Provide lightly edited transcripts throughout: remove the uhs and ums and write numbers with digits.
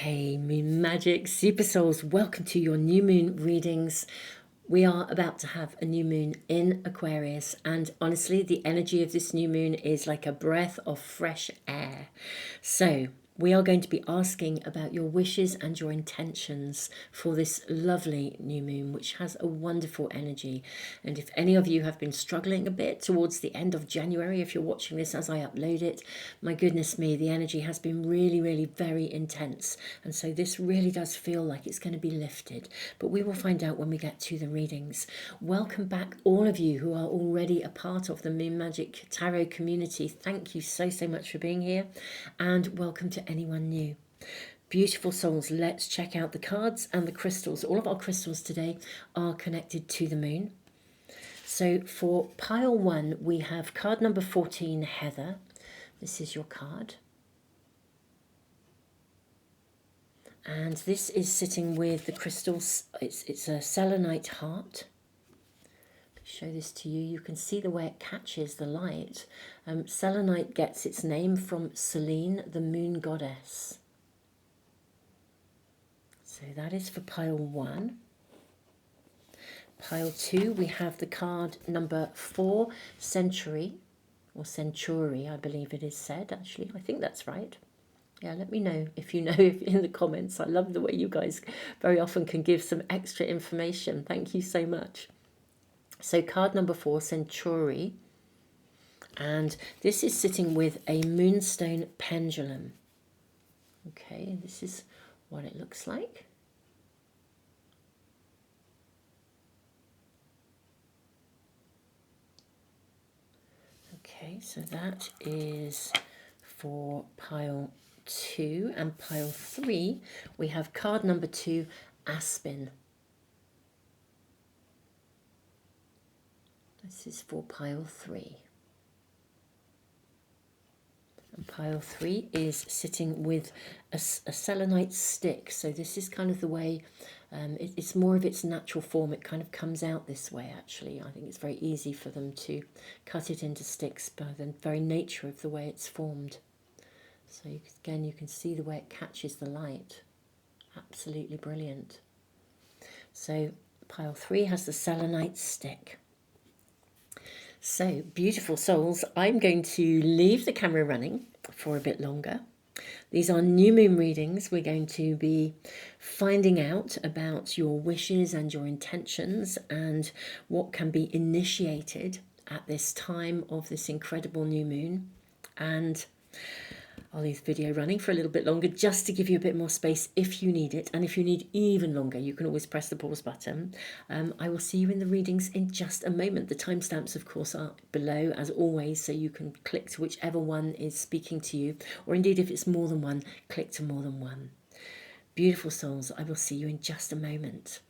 Hey, Moon Magic Super Souls, welcome to your new moon readings. We are about to have a new moon in Aquarius, and honestly, the energy of this new moon is like a breath of fresh air. So, we are going to be asking about your wishes and your intentions for this lovely new moon, which has a wonderful energy. And if any of you have been struggling a bit towards the end of January, if you're watching this as I upload it, my goodness me, the energy has been really, really very intense. And so this really does feel like it's going to be lifted. But we will find out when we get to the readings. Welcome back, all of you who are already a part of the Moon Magic Tarot community. Thank you so, so much for being here. And welcome to anyone new. Beautiful souls, let's check out the cards and the crystals. All of our crystals today are connected to the moon. So for pile one, we have card number 14, Heather. This is your card. And this is sitting with the crystals. It's a selenite heart. Show this to you. You can see the way it catches the light. Selenite gets its name from Selene, the moon goddess. So that is for pile one. Pile two, we have the card number 4, Century, or Century, I believe it is said, actually. I think that's right. Yeah, let me know if you know in the comments. I love the way you guys very often can give some extra information. Thank you so much. So card number 4, Century. And this is sitting with a moonstone pendulum. Okay, this is what it looks like. Okay, so that is for pile 2, and pile 3 we have card number 2, Aspen. This is for pile 3. And pile 3 is sitting with a selenite stick. So this is kind of the way, it's more of its natural form. It kind of comes out this way, actually. I think it's very easy for them to cut it into sticks by the very nature of the way it's formed. So again, you can see the way it catches the light. Absolutely brilliant. So pile 3 has the selenite stick. So, beautiful souls, I'm going to leave the camera running for a bit longer. These are new moon readings. We're going to be finding out about your wishes and your intentions and what can be initiated at this time of this incredible new moon. And I'll leave the video running for a little bit longer just to give you a bit more space if you need it. And if you need even longer, you can always press the pause button. I will see you in the readings in just a moment. The timestamps, of course, are below as always, so you can click to whichever one is speaking to you. Or indeed, if it's more than one, click to more than one. Beautiful souls, I will see you in just a moment.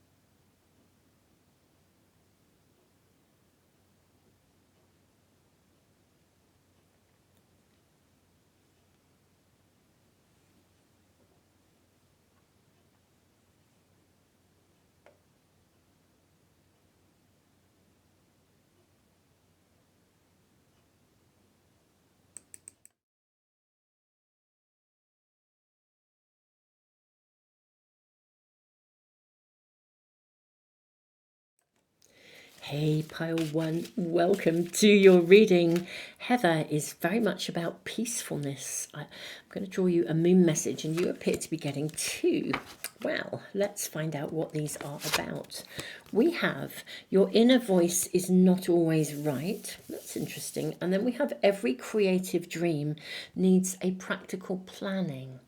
Hey, pile 1, welcome to your reading. Heather is very much about peacefulness. I'm going to draw you a moon message, and you appear to be getting 2. Well, let's find out what these are about. We have your inner voice is not always right. That's interesting. And then we have every creative dream needs a practical planning.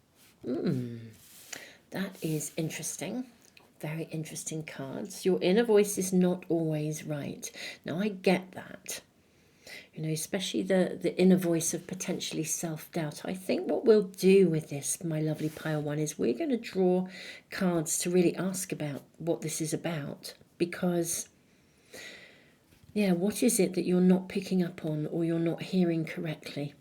That is interesting. Very interesting cards. Your inner voice is not always right. Now, I get that. You know, especially the inner voice of potentially self-doubt. I think what we'll do with this, my lovely pile 1, is we're going to draw cards to really ask about what this is about. Because, yeah, what is it that you're not picking up on or you're not hearing correctly?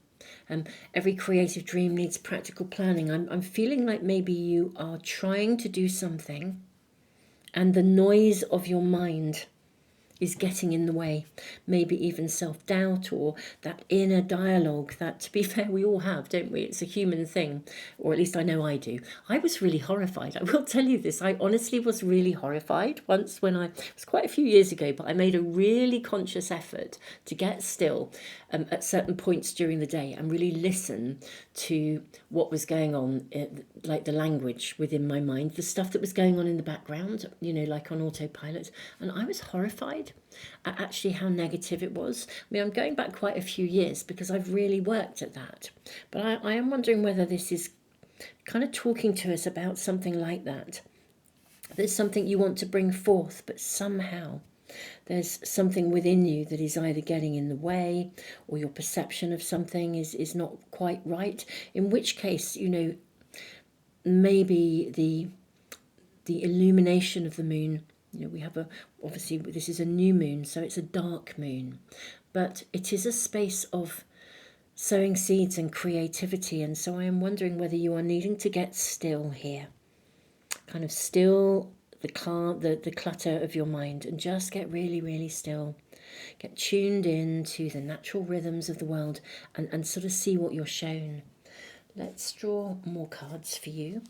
Every creative dream needs practical planning. I'm feeling like maybe you are trying to do something, and the noise of your mind is getting in the way, maybe even self-doubt or that inner dialogue that, to be fair, we all have, don't we? It's a human thing, or at least I know I do. I was really horrified. I will tell you this. I honestly was really horrified once when it was quite a few years ago, but I made a really conscious effort to get still at certain points during the day and really listen to what was going on, like the language within my mind, the stuff that was going on in the background, like on autopilot. And I was horrified at actually how negative it was. I mean, I'm going back quite a few years because I've really worked at that. But I am wondering whether this is kind of talking to us about something like that. There's something you want to bring forth, but somehow there's something within you that is either getting in the way, or your perception of something is not quite right. In which case, maybe the illumination of the moon, we have obviously this is a new moon, so it's a dark moon, but it is a space of sowing seeds and creativity. And so I am wondering whether you are needing to get still here, kind of still the clutter of your mind, and just get really, really still. Get tuned in to the natural rhythms of the world and sort of see what you're shown. Let's draw more cards for you.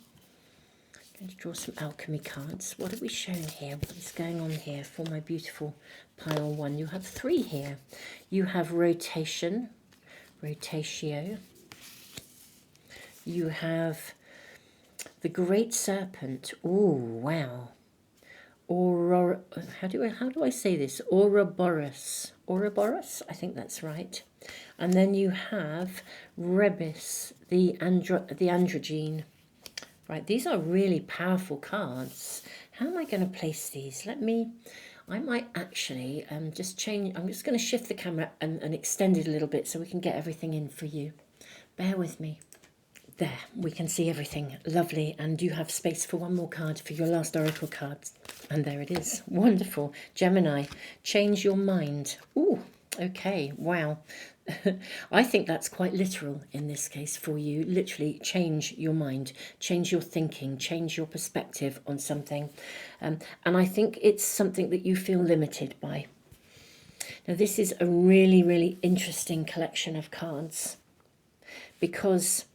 I'm going to draw some alchemy cards. What have we shown here? What is going on here for my beautiful pile one? You have 3 here. You have rotation, rotatio. You have the great serpent. Oh, wow. How do I say this? Ouroboros. Ouroboros? I think that's right. And then you have Rebis, the androgyne. Right, these are really powerful cards. How am I going to place these? I might actually just change. I'm just going to shift the camera and extend it a little bit so we can get everything in for you. Bear with me. There, we can see everything. Lovely. And you have space for one more card for your last oracle card. And there it is. Wonderful. Gemini, change your mind. Ooh, okay. Wow. I think that's quite literal in this case for you. Literally change your mind, change your thinking, change your perspective on something. And I think it's something that you feel limited by. Now, this is a really, really interesting collection of cards because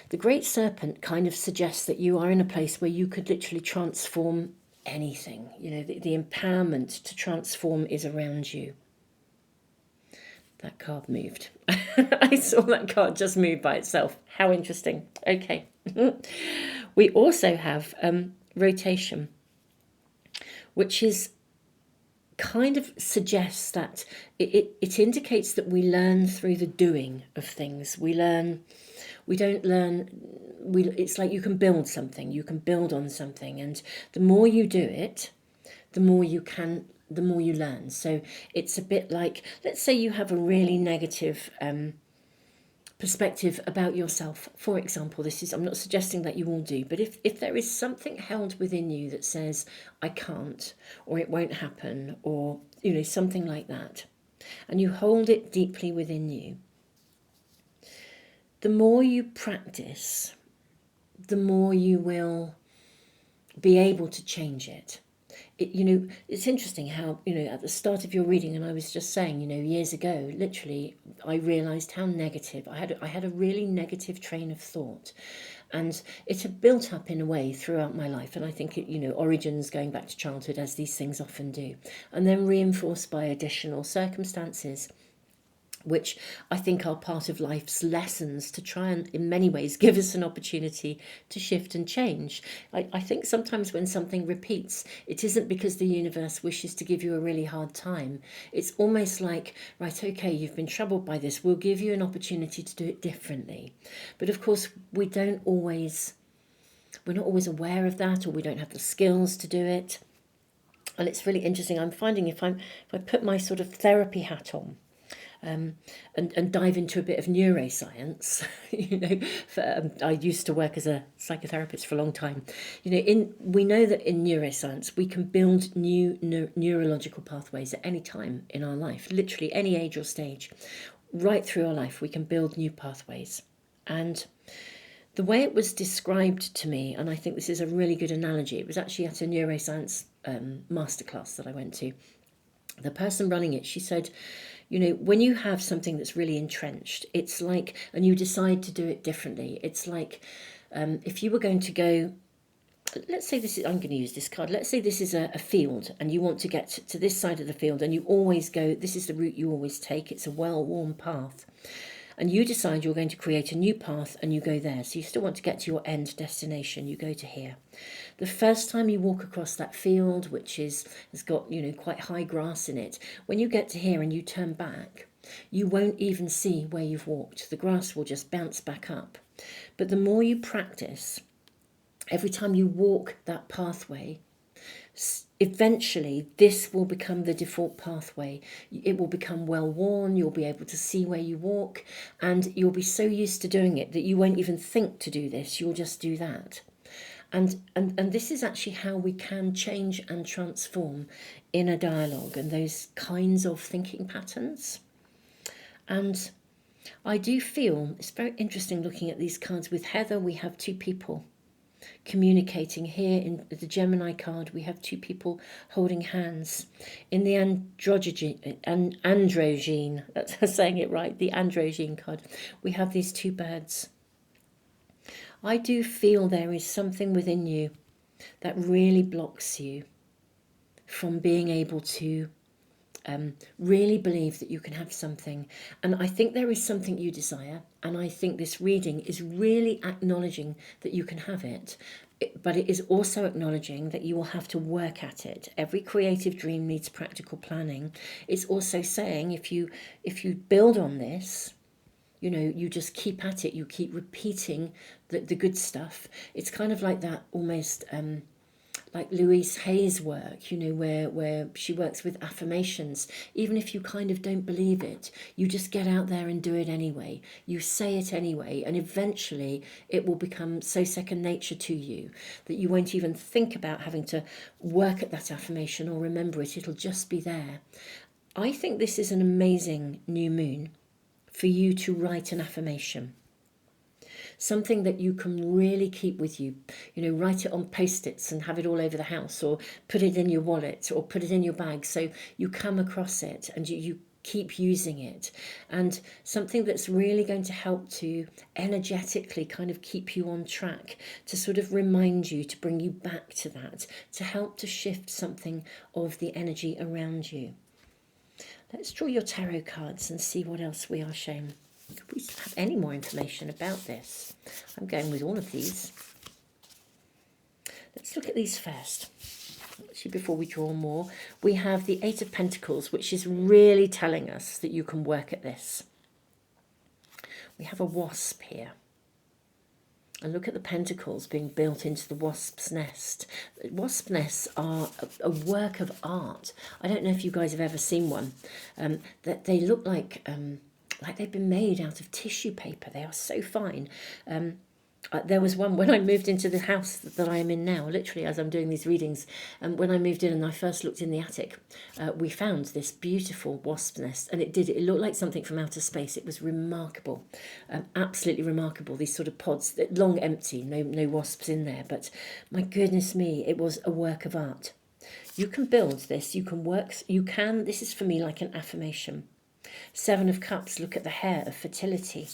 the Great Serpent kind of suggests that you are in a place where you could literally transform anything. The empowerment to transform is around you. That card moved. I saw that card just move by itself. How interesting. Okay. We also have rotation, which is kind of suggests that it indicates that we learn through the doing of things. It's like you can build something, you can build on something, and the more you do it, the more you learn. So it's a bit like, let's say you have a really negative perspective about yourself. For example, I'm not suggesting that you all do, but if there is something held within you that says, I can't, or it won't happen, or, something like that, and you hold it deeply within you, the more you practice, the more you will be able to change it. It's interesting how, at the start of your reading, and I was just saying, years ago, literally, I realised how negative, I had a really negative train of thought. And it had built up in a way throughout my life. And I think origins going back to childhood, as these things often do. And then reinforced by additional circumstances, which I think are part of life's lessons to try and, in many ways, give us an opportunity to shift and change. I think sometimes when something repeats, it isn't because the universe wishes to give you a really hard time. It's almost like, right, okay, you've been troubled by this. We'll give you an opportunity to do it differently. But of course, we're not always aware of that, or we don't have the skills to do it. And it's really interesting. I'm finding if I put my sort of therapy hat on, and dive into a bit of neuroscience. I used to work as a psychotherapist for a long time. We know that in neuroscience we can build new neurological pathways at any time in our life, literally any age or stage, right through our life. We can build new pathways, and the way it was described to me, and I think this is a really good analogy. It was actually at a neuroscience masterclass that I went to. The person running it, she said, you know, when you have something that's really entrenched, it's like, and you decide to do it differently, it's like if you were going to go, let's say this is, I'm going to use this card, let's say this is a field and you want to get to this side of the field and you always go, this is the route you always take, it's a well-worn path. And you decide you're going to create a new path and you go there. So you still want to get to your end destination, you go to here. The first time you walk across that field, which has got, you know, quite high grass in it, when you get to here and you turn back, you won't even see where you've walked. The grass will just bounce back up. But the more you practice, every time you walk that pathway, eventually this will become the default pathway. It will become well worn, you'll be able to see where you walk, and you'll be so used to doing it that you won't even think to do this, you'll just do that. And this is actually how we can change and transform inner dialogue and those kinds of thinking patterns. And I do feel it's very interesting looking at these cards. With Heather, we have two people communicating. Here in the Gemini card, we have two people holding hands. In the androgyne, that's saying it right, the androgyne card, we have these two birds. I do feel there is something within you that really blocks you from being able to really believe that you can have something. And I think there is something you desire, and I think this reading is really acknowledging that you can have it, but it is also acknowledging that you will have to work at it. Every creative dream needs practical planning. It's also saying if you build on this, you know, you just keep at it, you keep repeating the good stuff. It's kind of like that, almost like Louise Hay's work, you know, where she works with affirmations. Even if you kind of don't believe it, you just get out there and do it anyway. You say it anyway, and eventually it will become so second nature to you that you won't even think about having to work at that affirmation or remember it. It'll just be there. I think this is an amazing new moon for you to write an affirmation. Something that you can really keep with you. You know, write it on post-its and have it all over the house, or put it in your wallet, or put it in your bag so you come across it and you keep using it. And something that's really going to help to energetically kind of keep you on track, to sort of remind you, to bring you back to that, to help to shift something of the energy around you. Let's draw your tarot cards and see what else we are shown. If we have any more information about this, I'm going with all of these. Let's look at these first. Actually, before we draw more, we have the Eight of Pentacles, which is really telling us that you can work at this. We have a wasp here. And look at the pentacles being built into the wasp's nest. Wasp nests are a work of art. I don't know if you guys have ever seen one. That they look like they've been made out of tissue paper. They are so fine. There was one when I moved into the house that I am in now, literally as I'm doing these readings, and when I moved in and I first looked in the attic, we found this beautiful wasp nest, and it looked like something from outer space. It was remarkable, absolutely remarkable. These sort of pods, long empty, no wasps in there, but my goodness me, it was a work of art. You can build this, you can work, this is for me like an affirmation. Seven of Cups, look at the hair of fertility.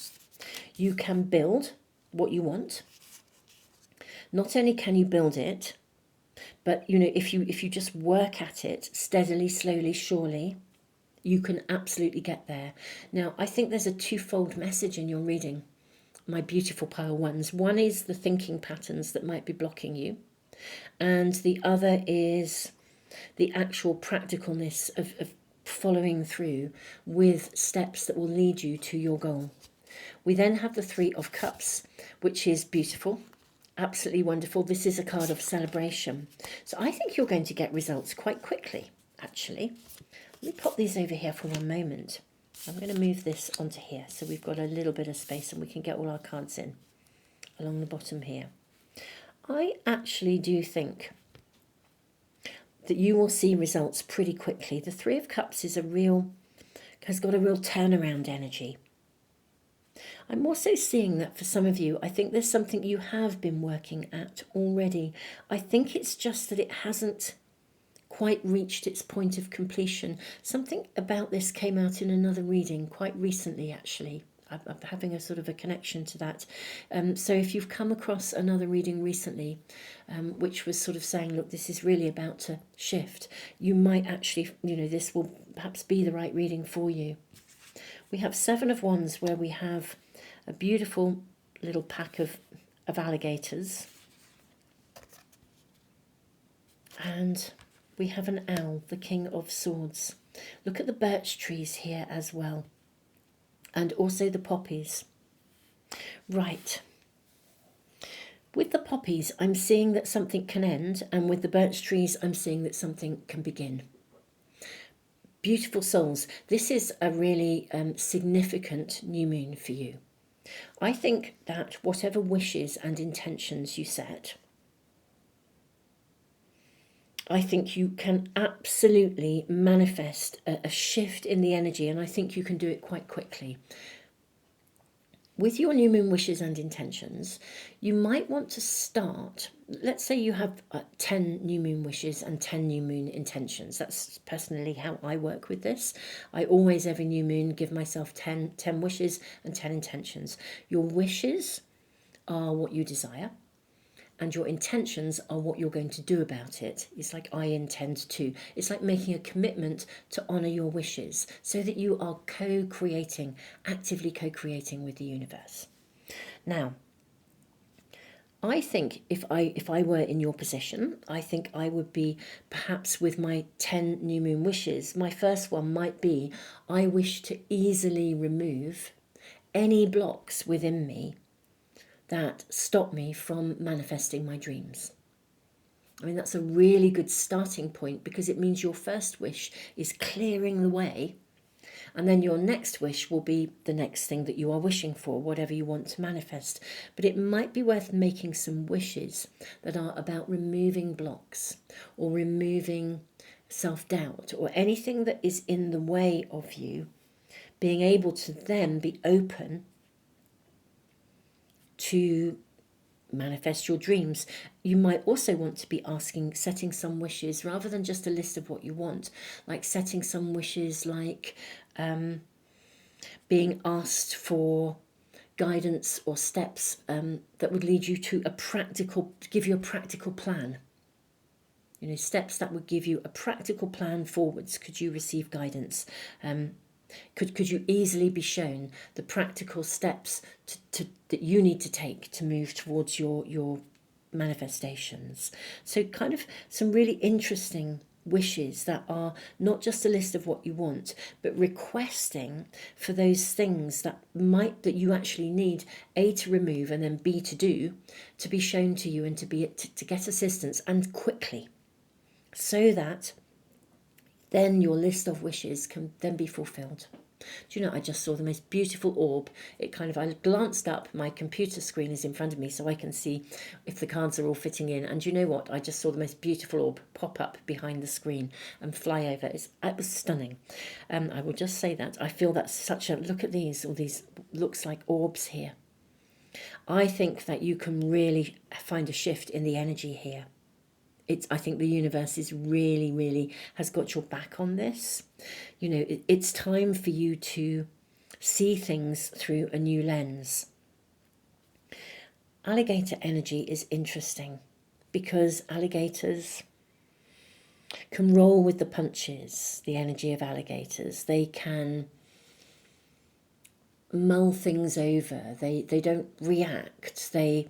You can build what you want. Not only can you build it, but you know, if you just work at it steadily, slowly, surely, you can absolutely get there. Now, I think there's a twofold message in your reading, my beautiful pile ones. One is the thinking patterns that might be blocking you, and the other is the actual practicalness of following through with steps that will lead you to your goal. We then have the Three of Cups, which is beautiful, absolutely wonderful. This is a card of celebration. So I think you're going to get results quite quickly, actually. Let me pop these over here for one moment. I'm going to move this onto here so we've got a little bit of space and we can get all our cards in along the bottom here. I actually do think that you will see results pretty quickly. The Three of Cups has got a real turnaround energy. I'm also seeing that for some of you, I think there's something you have been working at already. I think it's just that it hasn't quite reached its point of completion. Something about this came out in another reading quite recently, actually. I'm having a sort of a connection to that. So if you've come across another reading recently, which was sort of saying, look, this is really about to shift, you might actually, this will perhaps be the right reading for you. We have Seven of Wands, where we have a beautiful little pack of alligators. And we have an owl, the King of Swords. Look at the birch trees here as well. And also the poppies. Right. With the poppies, I'm seeing that something can end. And with the birch trees, I'm seeing that something can begin. Beautiful souls. This is a really significant new moon for you. I think that whatever wishes and intentions you set, I think you can absolutely manifest a shift in the energy, and I think you can do it quite quickly. With your new moon wishes and intentions, you might want to start, let's say you have 10 new moon wishes and 10 new moon intentions. That's personally how I work with this. I always, every new moon, give myself 10 wishes and 10 intentions. Your wishes are what you desire, and your intentions are what you're going to do about it. It's like I intend to. It's like making a commitment to honour your wishes so that you are co-creating, actively co-creating with the universe. Now, I think if I were in your position, I think I would be perhaps with my 10 new moon wishes. My first one might be, I wish to easily remove any blocks within me that stop me from manifesting my dreams. I mean, that's a really good starting point, because it means your first wish is clearing the way, and then your next wish will be the next thing that you are wishing for, whatever you want to manifest. But it might be worth making some wishes that are about removing blocks or removing self-doubt or anything that is in the way of you being able to then be open to manifest your dreams. You might also want to be setting some wishes rather than just a list of what you want, like setting some wishes like being asked for guidance or steps that would lead you to give you a practical plan. Steps that would give you a practical plan forwards. Could you receive guidance? Could you easily be shown the practical steps that you need to take to move towards your manifestations? So kind of some really interesting wishes that are not just a list of what you want, but requesting for those things that you actually need, A, to remove, and then B, to do, to be shown to you, and to get assistance, and quickly, so that then your list of wishes can then be fulfilled. Do you know, I just saw the most beautiful orb. I glanced up, my computer screen is in front of me so I can see if the cards are all fitting in. And you know what? I just saw the most beautiful orb pop up behind the screen and fly over. It was stunning. I will just say that. I feel that's look at all these looks like orbs here. I think that you can really find a shift in the energy here. I think the universe is really, really has got your back on this. It's time for you to see things through a new lens. Alligator energy is interesting because alligators can roll with the punches, the energy of alligators. They can mull things over. They don't react. They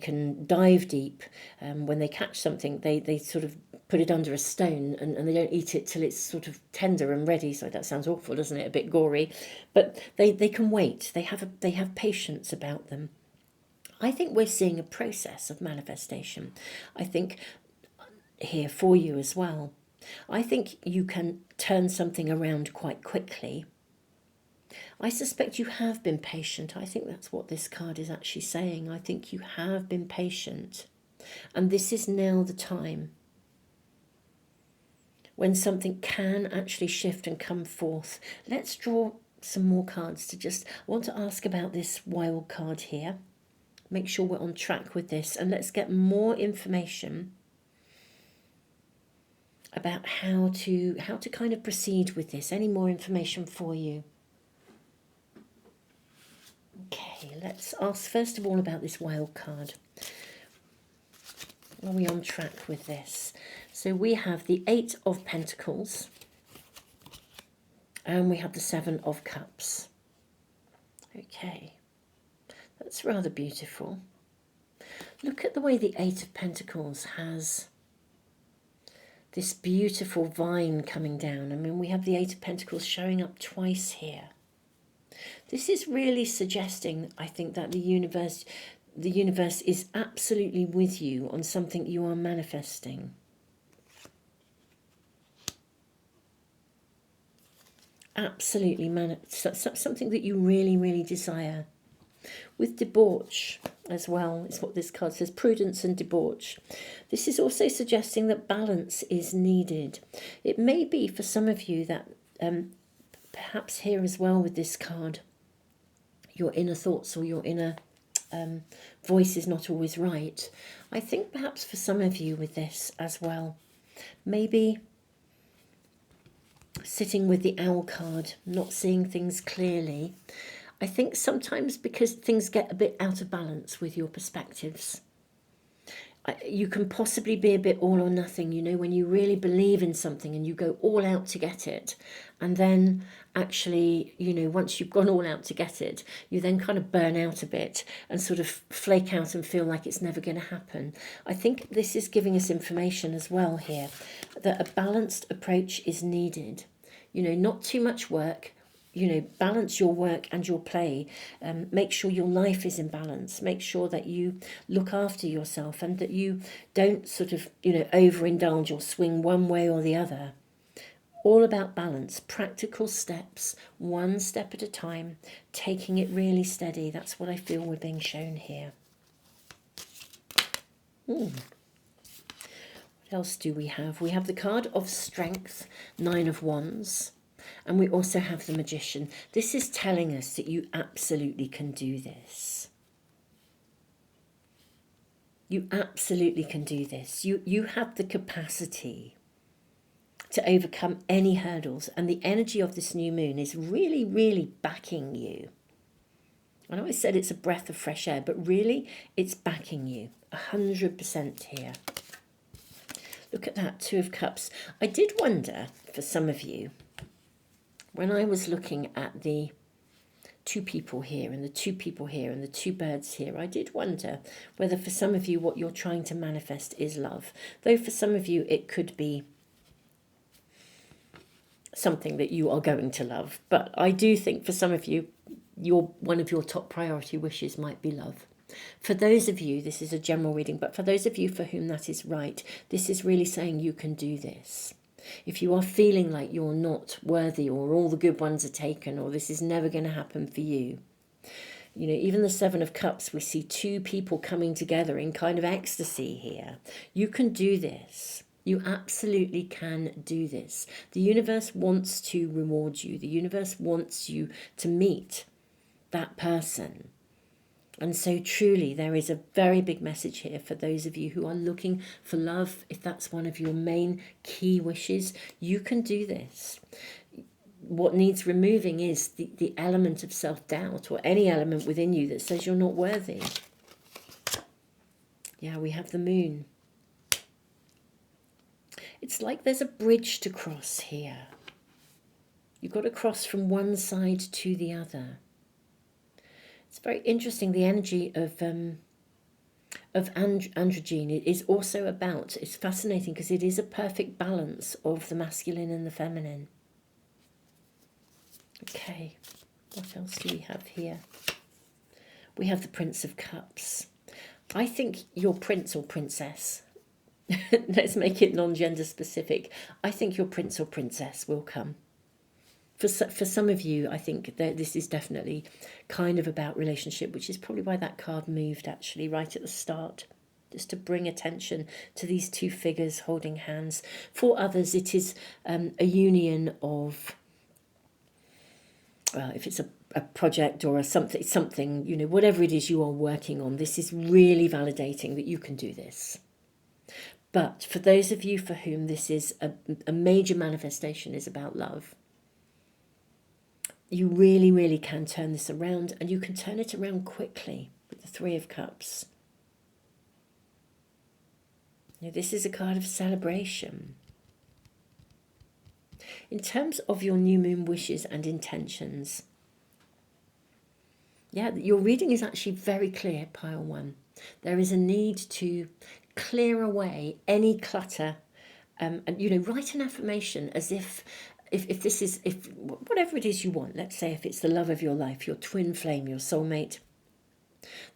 can dive deep. When they catch something, they sort of put it under a stone, and they don't eat it till it's sort of tender and ready. So that sounds awful, doesn't it? A bit gory, but they can wait. They have patience about them. I think we're seeing a process of manifestation. I think here for you as well. I think you can turn something around quite quickly. I suspect you have been patient. I think that's what this card is actually saying. I think you have been patient. And this is now the time when something can actually shift and come forth. Let's draw some more cards I want to ask about this wild card here. Make sure we're on track with this, and let's get more information about how to kind of proceed with this. Any more information for you? Okay, let's ask first of all about this wild card. Are we on track with this? So we have the 8 of Pentacles and we have the 7 of Cups. Okay, that's rather beautiful. Look at the way the 8 of Pentacles has this beautiful vine coming down. I mean, we have the 8 of Pentacles showing up twice here. This is really suggesting, I think, that the universe is absolutely with you on something you are manifesting. Absolutely, something that you really, really desire. With debauch as well, is what this card says, prudence and debauch. This is also suggesting that balance is needed. It may be for some of you that perhaps here as well with this card, your inner thoughts or your inner voice is not always right. I think perhaps for some of you with this as well, maybe sitting with the owl card, not seeing things clearly. I think sometimes because things get a bit out of balance with your perspectives, you can possibly be a bit all or nothing, you know, when you really believe in something and you go all out to get it. And then actually, you know, once you've gone all out to get it, you then kind of burn out a bit and sort of flake out and feel like it's never going to happen. I think this is giving us information as well here, that a balanced approach is needed. You know, not too much work. You know, balance your work and your play. Make sure your life is in balance. Make sure that you look after yourself and that you don't sort of, you know, overindulge or swing one way or the other. All about balance, practical steps, one step at a time, taking it really steady. That's what I feel we're being shown here. What else do we have? We have the card of Strength, 9 of Wands. And we also have the Magician. This is telling us that you absolutely can do this. You absolutely can do this. You have the capacity to overcome any hurdles. And the energy of this new moon is really, really backing you. I know I said it's a breath of fresh air, but really it's backing you 100% here. Look at that, 2 of Cups. I did wonder for some of you, when I was looking at the 2 people here and the 2 people here and the 2 birds here, I did wonder whether for some of you what you're trying to manifest is love. Though for some of you it could be something that you are going to love. But I do think for some of you, one of your top priority wishes might be love. For those of you, this is a general reading, but for those of you for whom that is right, this is really saying you can do this. If you are feeling like you're not worthy or all the good ones are taken or this is never going to happen for you, you know, even the 7 of Cups, we see 2 people coming together in kind of ecstasy here. You can do this. You absolutely can do this. The universe wants to reward you. The universe wants you to meet that person. And so truly there is a very big message here for those of you who are looking for love. If that's one of your main key wishes, you can do this. What needs removing is the element of self-doubt or any element within you that says you're not worthy. Yeah, we have the moon. It's like there's a bridge to cross here. You've got to cross from one side to the other. It's very interesting, the energy of androgyne is also about, it's fascinating because it is a perfect balance of the masculine and the feminine. Okay, what else do we have here? We have the Prince of Cups. I think your prince or princess, let's make it non-gender specific, I think your prince or princess will come. For some of you, I think that this is definitely kind of about relationship, which is probably why that card moved actually right at the start, just to bring attention to these 2 figures holding hands. For others, it is a union of, well, if it's a project or something, you know, whatever it is you are working on, this is really validating that you can do this. But for those of you for whom this is a major manifestation is about love, you really, really can turn this around, and you can turn it around quickly with the Three of Cups. Now, this is a card of celebration. In terms of your new moon wishes and intentions, yeah, your reading is actually very clear, pile one. There is a need to clear away any clutter, and write an affirmation as if this is, if whatever it is you want, let's say if it's the love of your life, your twin flame, your soulmate,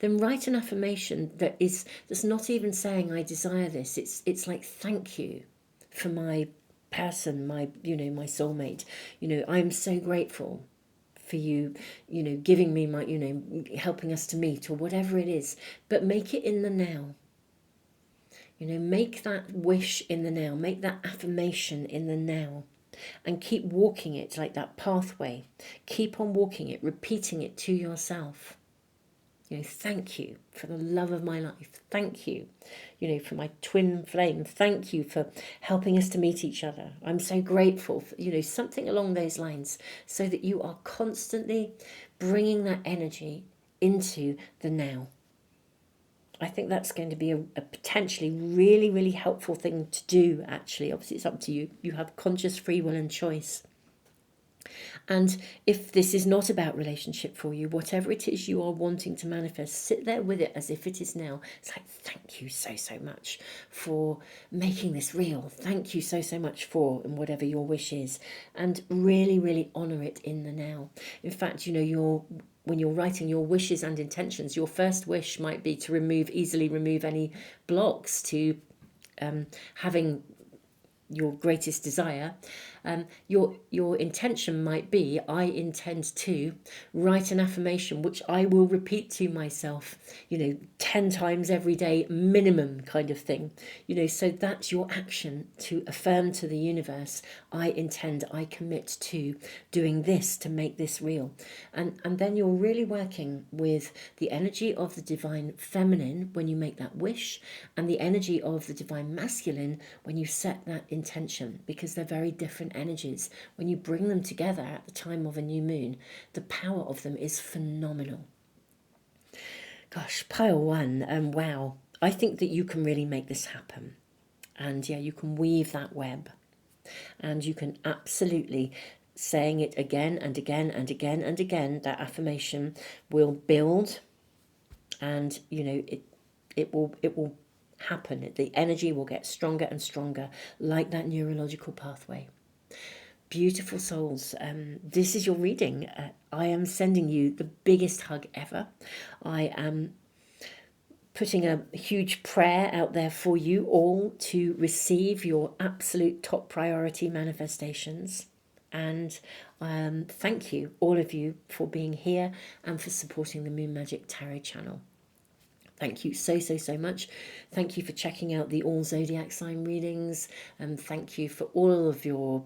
then write an affirmation that's not even saying I desire this. It's like, thank you for my person, my soulmate. I'm so grateful for you, giving me my, helping us to meet, or whatever it is. But make it in the now. Make that wish in the now. Make that affirmation in the now. And keep walking it like that pathway. Keep on walking it, repeating it to yourself. Thank you for the love of my life. Thank you, for my twin flame. Thank you for helping us to meet each other. I'm so grateful for, something along those lines, so that you are constantly bringing that energy into the now. I think that's going to be a potentially really, really helpful thing to do, actually. Obviously, it's up to you. You have conscious free will and choice. And if this is not about relationship for you, whatever it is you are wanting to manifest, sit there with it as if it is now. It's like, thank you so, so much for making this real. Thank you so, so much for, and whatever your wish is. And really, really honour it in the now. In fact, when you're writing your wishes and intentions, your first wish might be to easily remove any blocks to having your greatest desire. Your intention might be, I intend to write an affirmation which I will repeat to myself 10 times every day minimum, kind of thing. So that's your action to affirm to the universe, I commit to doing this to make this real. And then you're really working with the energy of the divine feminine when you make that wish, and the energy of the divine masculine when you set that intention, because they're very different energies. When you bring them together at the time of a new moon, the power of them is phenomenal. Gosh, pile one, wow. I think that you can really make this happen. And yeah, you can weave that web. And you can absolutely, saying it again and again and again and again, that affirmation will build, and it will happen. The energy will get stronger and stronger, like that neurological pathway. Beautiful souls, this is your reading. I am sending you the biggest hug ever. I am putting a huge prayer out there for you all to receive your absolute top priority manifestations. And thank you, all of you, for being here and for supporting the Moon Magic Tarot channel. Thank you so, so, so much. Thank you for checking out the all zodiac sign readings. Thank you for all of your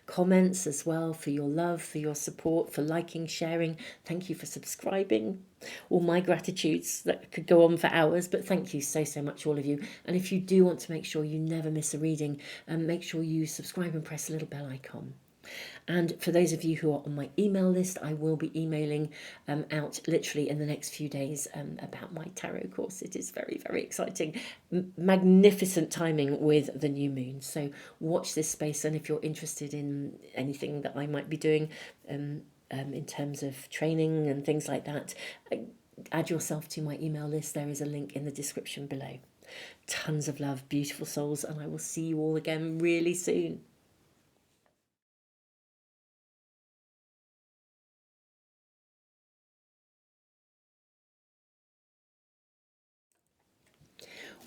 comments as well, for your love, for your support, for liking, sharing. Thank you for subscribing. All my gratitudes that could go on for hours, but thank you so, so much, all of you. And if you do want to make sure you never miss a reading, make sure you subscribe and press the little bell icon. And for those of you who are on my email list, I will be emailing out literally in the next few days about my tarot course. It is very, very exciting. Magnificent timing with the new moon. So watch this space. And if you're interested in anything that I might be doing in terms of training and things like that, add yourself to my email list. There is a link in the description below. Tons of love, beautiful souls, and I will see you all again really soon.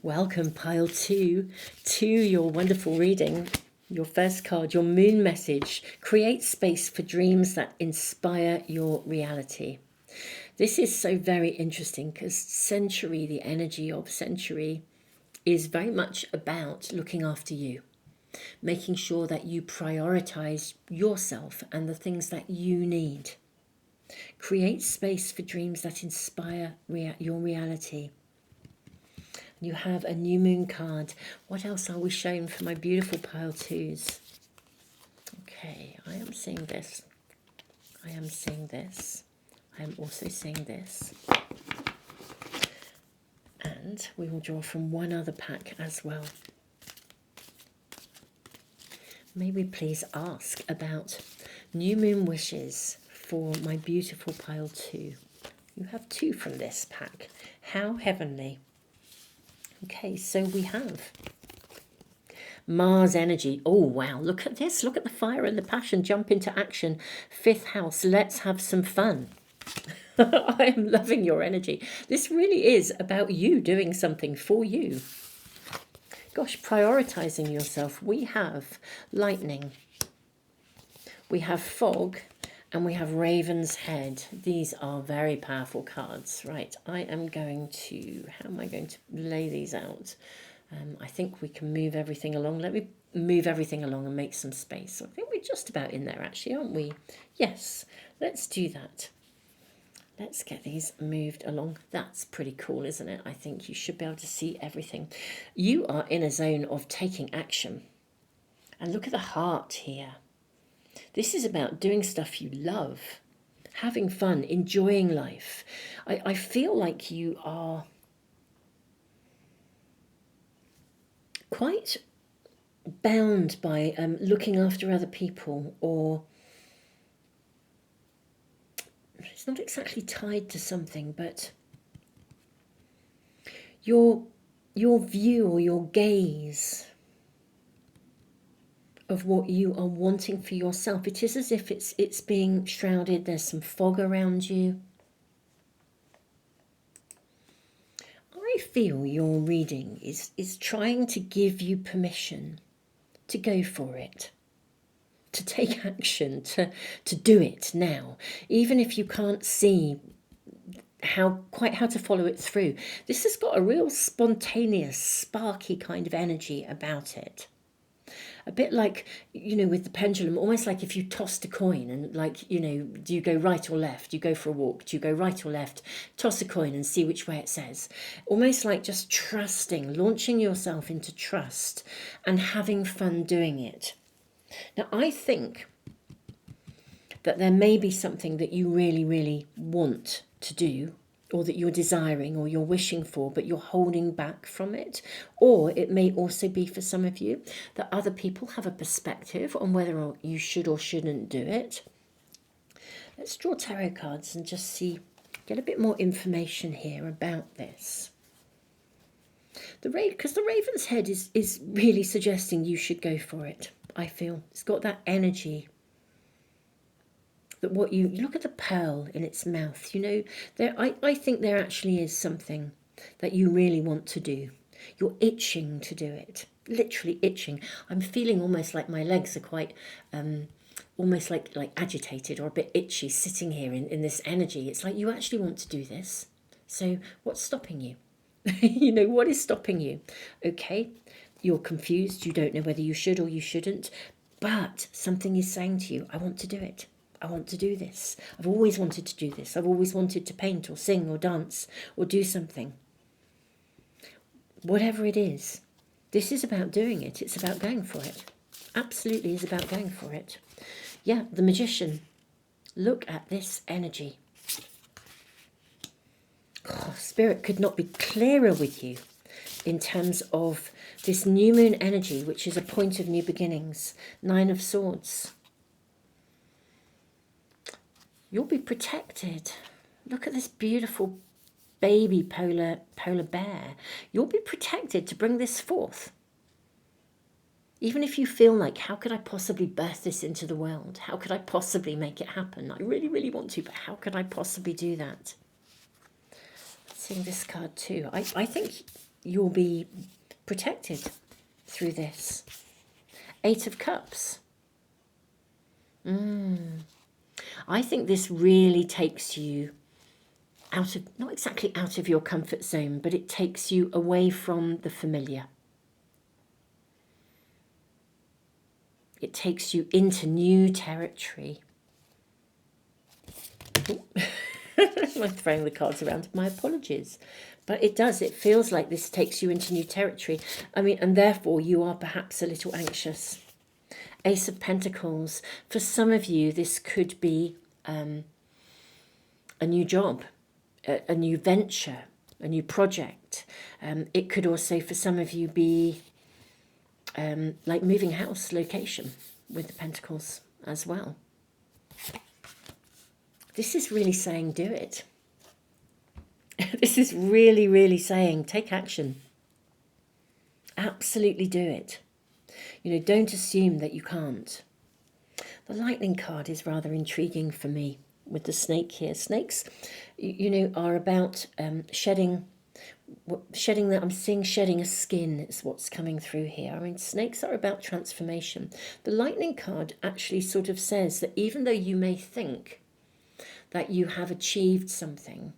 Welcome, pile two, to your wonderful reading. Your first card, your moon message. Create space for dreams that inspire your reality. This is so very interesting because Century, the energy of Century, is very much about looking after you, making sure that you prioritize yourself and the things that you need. Create space for dreams that inspire your reality. You have a new moon card. What else are we shown for my beautiful pile twos? Okay, I am seeing this. I am seeing this. I am also seeing this. And we will draw from one other pack as well. May we please ask about new moon wishes for my beautiful pile two. You have two from this pack. How heavenly. Okay, so we have Mars energy. Oh, wow. Look at this. Look at the fire and the passion. Jump into action. Fifth house. Let's have some fun. I am loving your energy. This really is about you doing something for you. Gosh, prioritizing yourself. We have lightning. We have fog. And we have Raven's Head. These are very powerful cards. Right, I am going to... How am I going to lay these out? I think we can move everything along. Let me move everything along and make some space. I think we're just about in there, actually, aren't we? Yes, let's do that. Let's get these moved along. That's pretty cool, isn't it? I think you should be able to see everything. You are in a zone of taking action. And look at the heart here. This is about doing stuff you love, having fun, enjoying life. I feel like you are quite bound by looking after other people, or it's not exactly tied to something, but your view or your gaze of what you are wanting for yourself. It is as if it's being shrouded. There's some fog around you. I feel your reading is trying to give you permission to go for it, to take action, to do it now, even if you can't see quite how to follow it through. This has got a real spontaneous, sparky kind of energy about it. A bit like, with the pendulum, almost like if you tossed a coin and do you go right or left? Do you go for a walk? Do you go right or left? Toss a coin and see which way it says. Almost like just trusting, launching yourself into trust and having fun doing it. Now, I think that there may be something that you really, really want to do, or that you're desiring or you're wishing for, but you're holding back from it. Or it may also be for some of you that other people have a perspective on whether you should or shouldn't do it. Let's draw tarot cards and just get a bit more information here about this. Because the Raven's Head is really suggesting you should go for it, I feel. It's got that energy. That you look at the pearl in its mouth, I think there actually is something that you really want to do. You're itching to do it, literally itching. I'm feeling almost like my legs are quite, almost like agitated or a bit itchy sitting here in this energy. It's like you actually want to do this. So what's stopping you? What is stopping you? Okay, you're confused. You don't know whether you should or you shouldn't, but something is saying to you, I want to do it. I want to do this. I've always wanted to do this. I've always wanted to paint or sing or dance or do something. Whatever it is, this is about doing it. It's about going for it. Absolutely is about going for it. Yeah, the Magician. Look at this energy. Oh, Spirit could not be clearer with you in terms of this new moon energy, which is a point of new beginnings. 9 of Swords. You'll be protected. Look at this beautiful baby polar bear. You'll be protected to bring this forth. Even if you feel like, how could I possibly birth this into the world? How could I possibly make it happen? I really, really want to, but how could I possibly do that? Seeing this card too. I think you'll be protected through this. 8 of Cups. I think this really takes you not exactly out of your comfort zone, but it takes you away from the familiar. It takes you into new territory. I'm throwing the cards around. My apologies. But it does, it feels like this takes you into new territory. I mean, and therefore you are perhaps a little anxious. Ace of Pentacles. For some of you, this could be a new job, a new venture, a new project. It could also, for some of you, be like moving house, location, with the Pentacles as well. This is really saying do it. This is really, really saying take action. Absolutely do it. You know, don't assume that you can't. The Lightning card is rather intriguing for me with the snake here. Snakes, you know, are about shedding that. I'm seeing shedding a skin is what's coming through here. I mean, snakes are about transformation. The Lightning card actually sort of says that even though you may think that you have achieved something,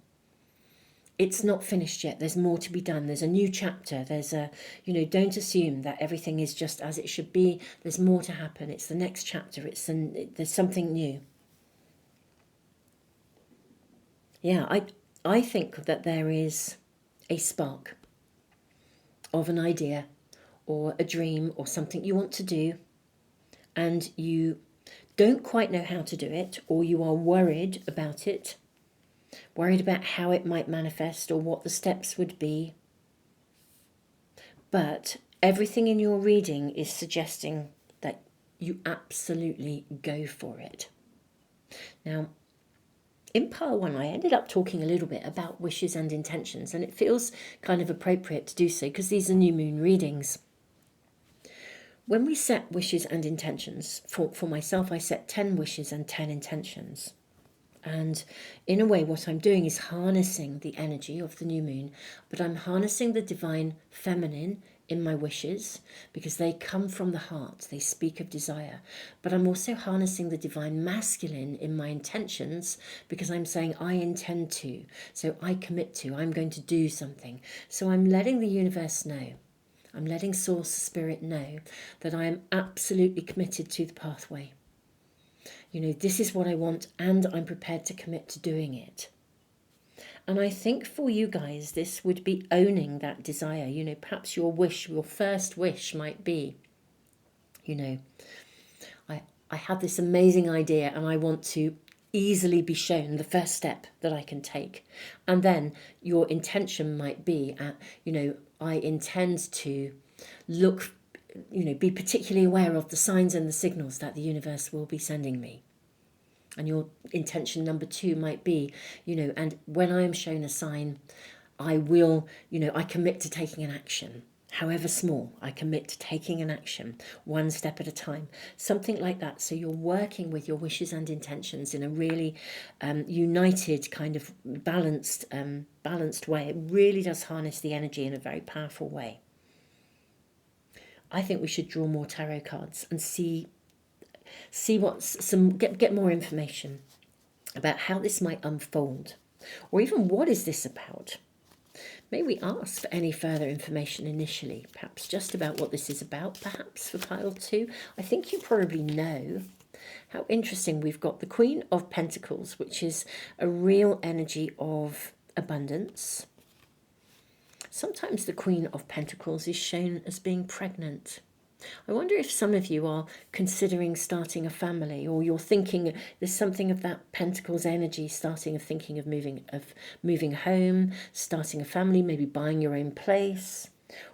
it's not finished yet. There's more to be done. There's a new chapter. There's a, you know, don't assume that everything is just as it should be. There's more to happen. It's the next chapter. There's something new. Yeah, I think that there is a spark of an idea or a dream or something you want to do, and you don't quite know how to do it, or you are worried about it, worried about how it might manifest or what the steps would be. But everything in your reading is suggesting that you absolutely go for it. Now, in pile one, I ended up talking a little bit about wishes and intentions, and it feels kind of appropriate to do so because these are new moon readings. When we set wishes and intentions, for myself, I set 10 wishes and 10 intentions. And in a way, what I'm doing is harnessing the energy of the new moon, but I'm harnessing the divine feminine in my wishes because they come from the heart. They speak of desire. But I'm also harnessing the divine masculine in my intentions because I'm saying I intend to. So I commit to. I'm going to do something. So I'm letting the universe know. I'm letting Source Spirit know that I am absolutely committed to the pathway. You know, this is what I want and I'm prepared to commit to doing it. And I think for you guys, this would be owning that desire. You know, perhaps your wish, your first wish might be, you know, I have this amazing idea and I want to easily be shown the first step that I can take. And then your intention might be, you know, I intend to look, you know, be particularly aware of the signs and the signals that the universe will be sending me. And your intention number 2 might be, you know, and when I am shown a sign, I will, you know, I commit to taking an action, however small. I commit to taking an action, one step at a time, something like that. So you're working with your wishes and intentions in a really united, kind of balanced way. It really does harness the energy in a very powerful way. I think we should draw more tarot cards and see get more information about how this might unfold, or even what is this about. May we ask for any further information initially, perhaps just about what this is about, perhaps for pile 2. I think you probably know. How interesting. We've got the Queen of Pentacles, which is a real energy of abundance. Sometimes the Queen of Pentacles is shown as being pregnant. I wonder if some of you are considering starting a family, or you're thinking there's something of that Pentacles energy, thinking of moving home, starting a family, maybe buying your own place,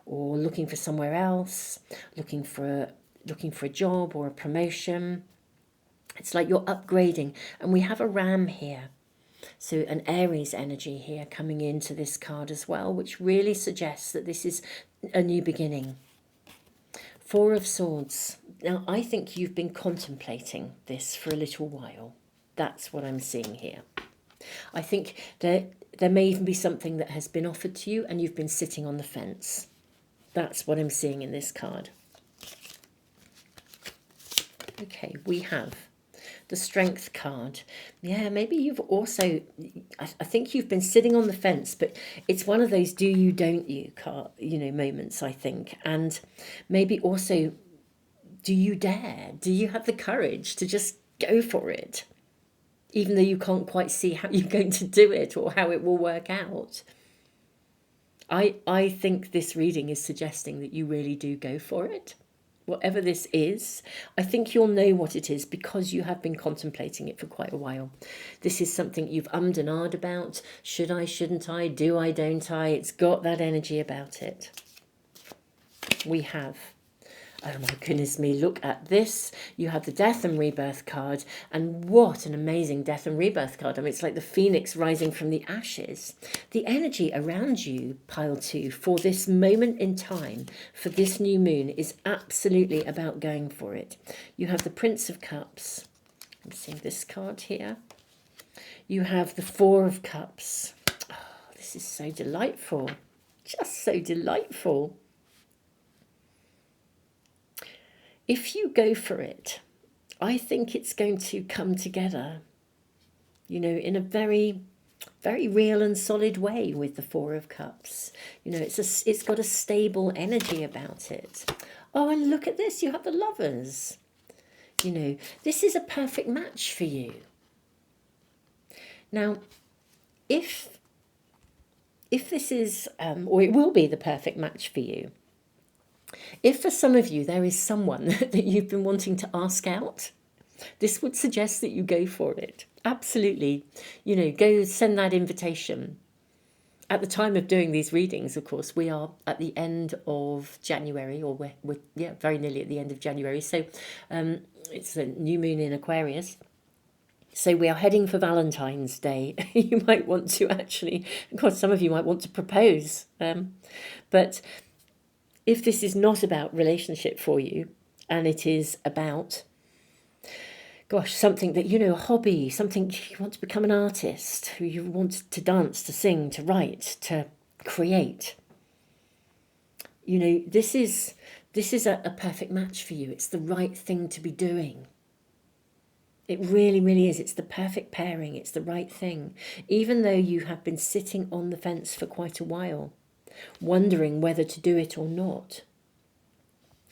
or looking for somewhere else, looking for a job or a promotion. It's like you're upgrading, and we have a ram here. So an Aries energy here coming into this card as well, which really suggests that this is a new beginning. 4 of Swords. Now, I think you've been contemplating this for a little while. That's what I'm seeing here. I think there may even be something that has been offered to you and you've been sitting on the fence. That's what I'm seeing in this card. Okay, we have the Strength card. Yeah, maybe you've also, I think you've been sitting on the fence, but it's one of those do you, don't you card, you know, moments, I think. And maybe also, do you dare? Do you have the courage to just go for it? Even though you can't quite see how you're going to do it or how it will work out. I think this reading is suggesting that you really do go for it. Whatever this is, I think you'll know what it is because you have been contemplating it for quite a while. This is something you've ummed and ahed about. Should I, shouldn't I, do I, don't I? It's got that energy about it. We have, oh my goodness me, look at this. You have the Death and Rebirth card, and what an amazing Death and Rebirth card. I mean, it's like the phoenix rising from the ashes. The energy around you, pile 2, for this moment in time, for this new moon, is absolutely about going for it. You have the Prince of Cups. I'm seeing this card here. You have the Four of Cups. Oh, this is so delightful. Just so delightful. If you go for it, I think it's going to come together, you know, in a very, very real and solid way with the Four of Cups. You know, it's got a stable energy about it. Oh, and look at this, you have the Lovers. You know, this is a perfect match for you. Now, if this is, or it will be the perfect match for you, if for some of you there is someone that you've been wanting to ask out, this would suggest that you go for it. Absolutely. You know, go send that invitation. At the time of doing these readings, of course, we are at the end of January, or we're very nearly at the end of January. So it's a new moon in Aquarius. So we are heading for Valentine's Day. You might want to actually, of course, some of you might want to propose. But if this is not about relationship for you, and it is about, gosh, something that, you know, a hobby, something you want to become an artist, you want to dance, to sing, to write, to create, you know, this is a perfect match for you. It's the right thing to be doing. It really, really is. It's the perfect pairing. It's the right thing. Even though you have been sitting on the fence for quite a while, wondering whether to do it or not,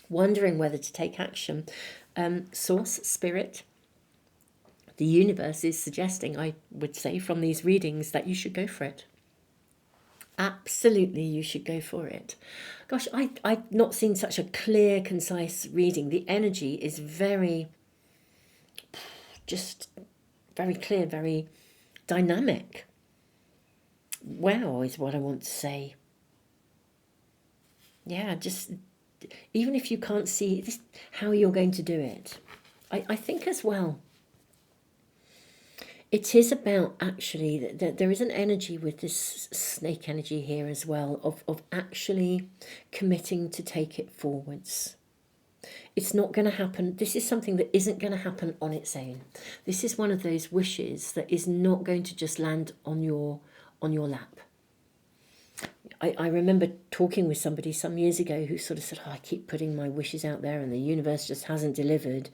wondering whether to take action, Source, Spirit, the universe is suggesting, I would say, from these readings, that you should go for it. Absolutely, you should go for it. Gosh, I've not seen such a clear, concise reading. The energy is just very clear, very dynamic. Wow, is what I want to say. Yeah, just even if you can't see this, how you're going to do it, I think as well, it is about actually that there is an energy with this snake energy here as well, of actually committing to take it forwards. It's not going to happen. This is something that isn't going to happen on its own. This is one of those wishes that is not going to just land on your lap. I remember talking with somebody some years ago who sort of said, oh, I keep putting my wishes out there and the universe just hasn't delivered.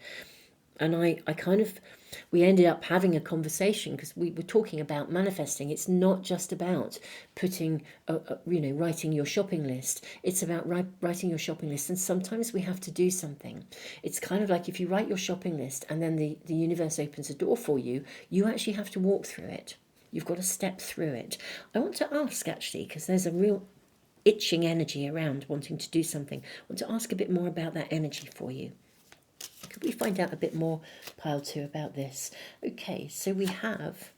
And we ended up having a conversation because we were talking about manifesting. It's not just about putting, writing your shopping list. It's about writing your shopping list. And sometimes we have to do something. It's kind of like if you write your shopping list and then the universe opens a door for you, you actually have to walk through it. You've got to step through it. I want to ask, actually, because there's a real itching energy around wanting to do something. I want to ask a bit more about that energy for you. Could we find out a bit more, pile 2, about this? Okay, so we have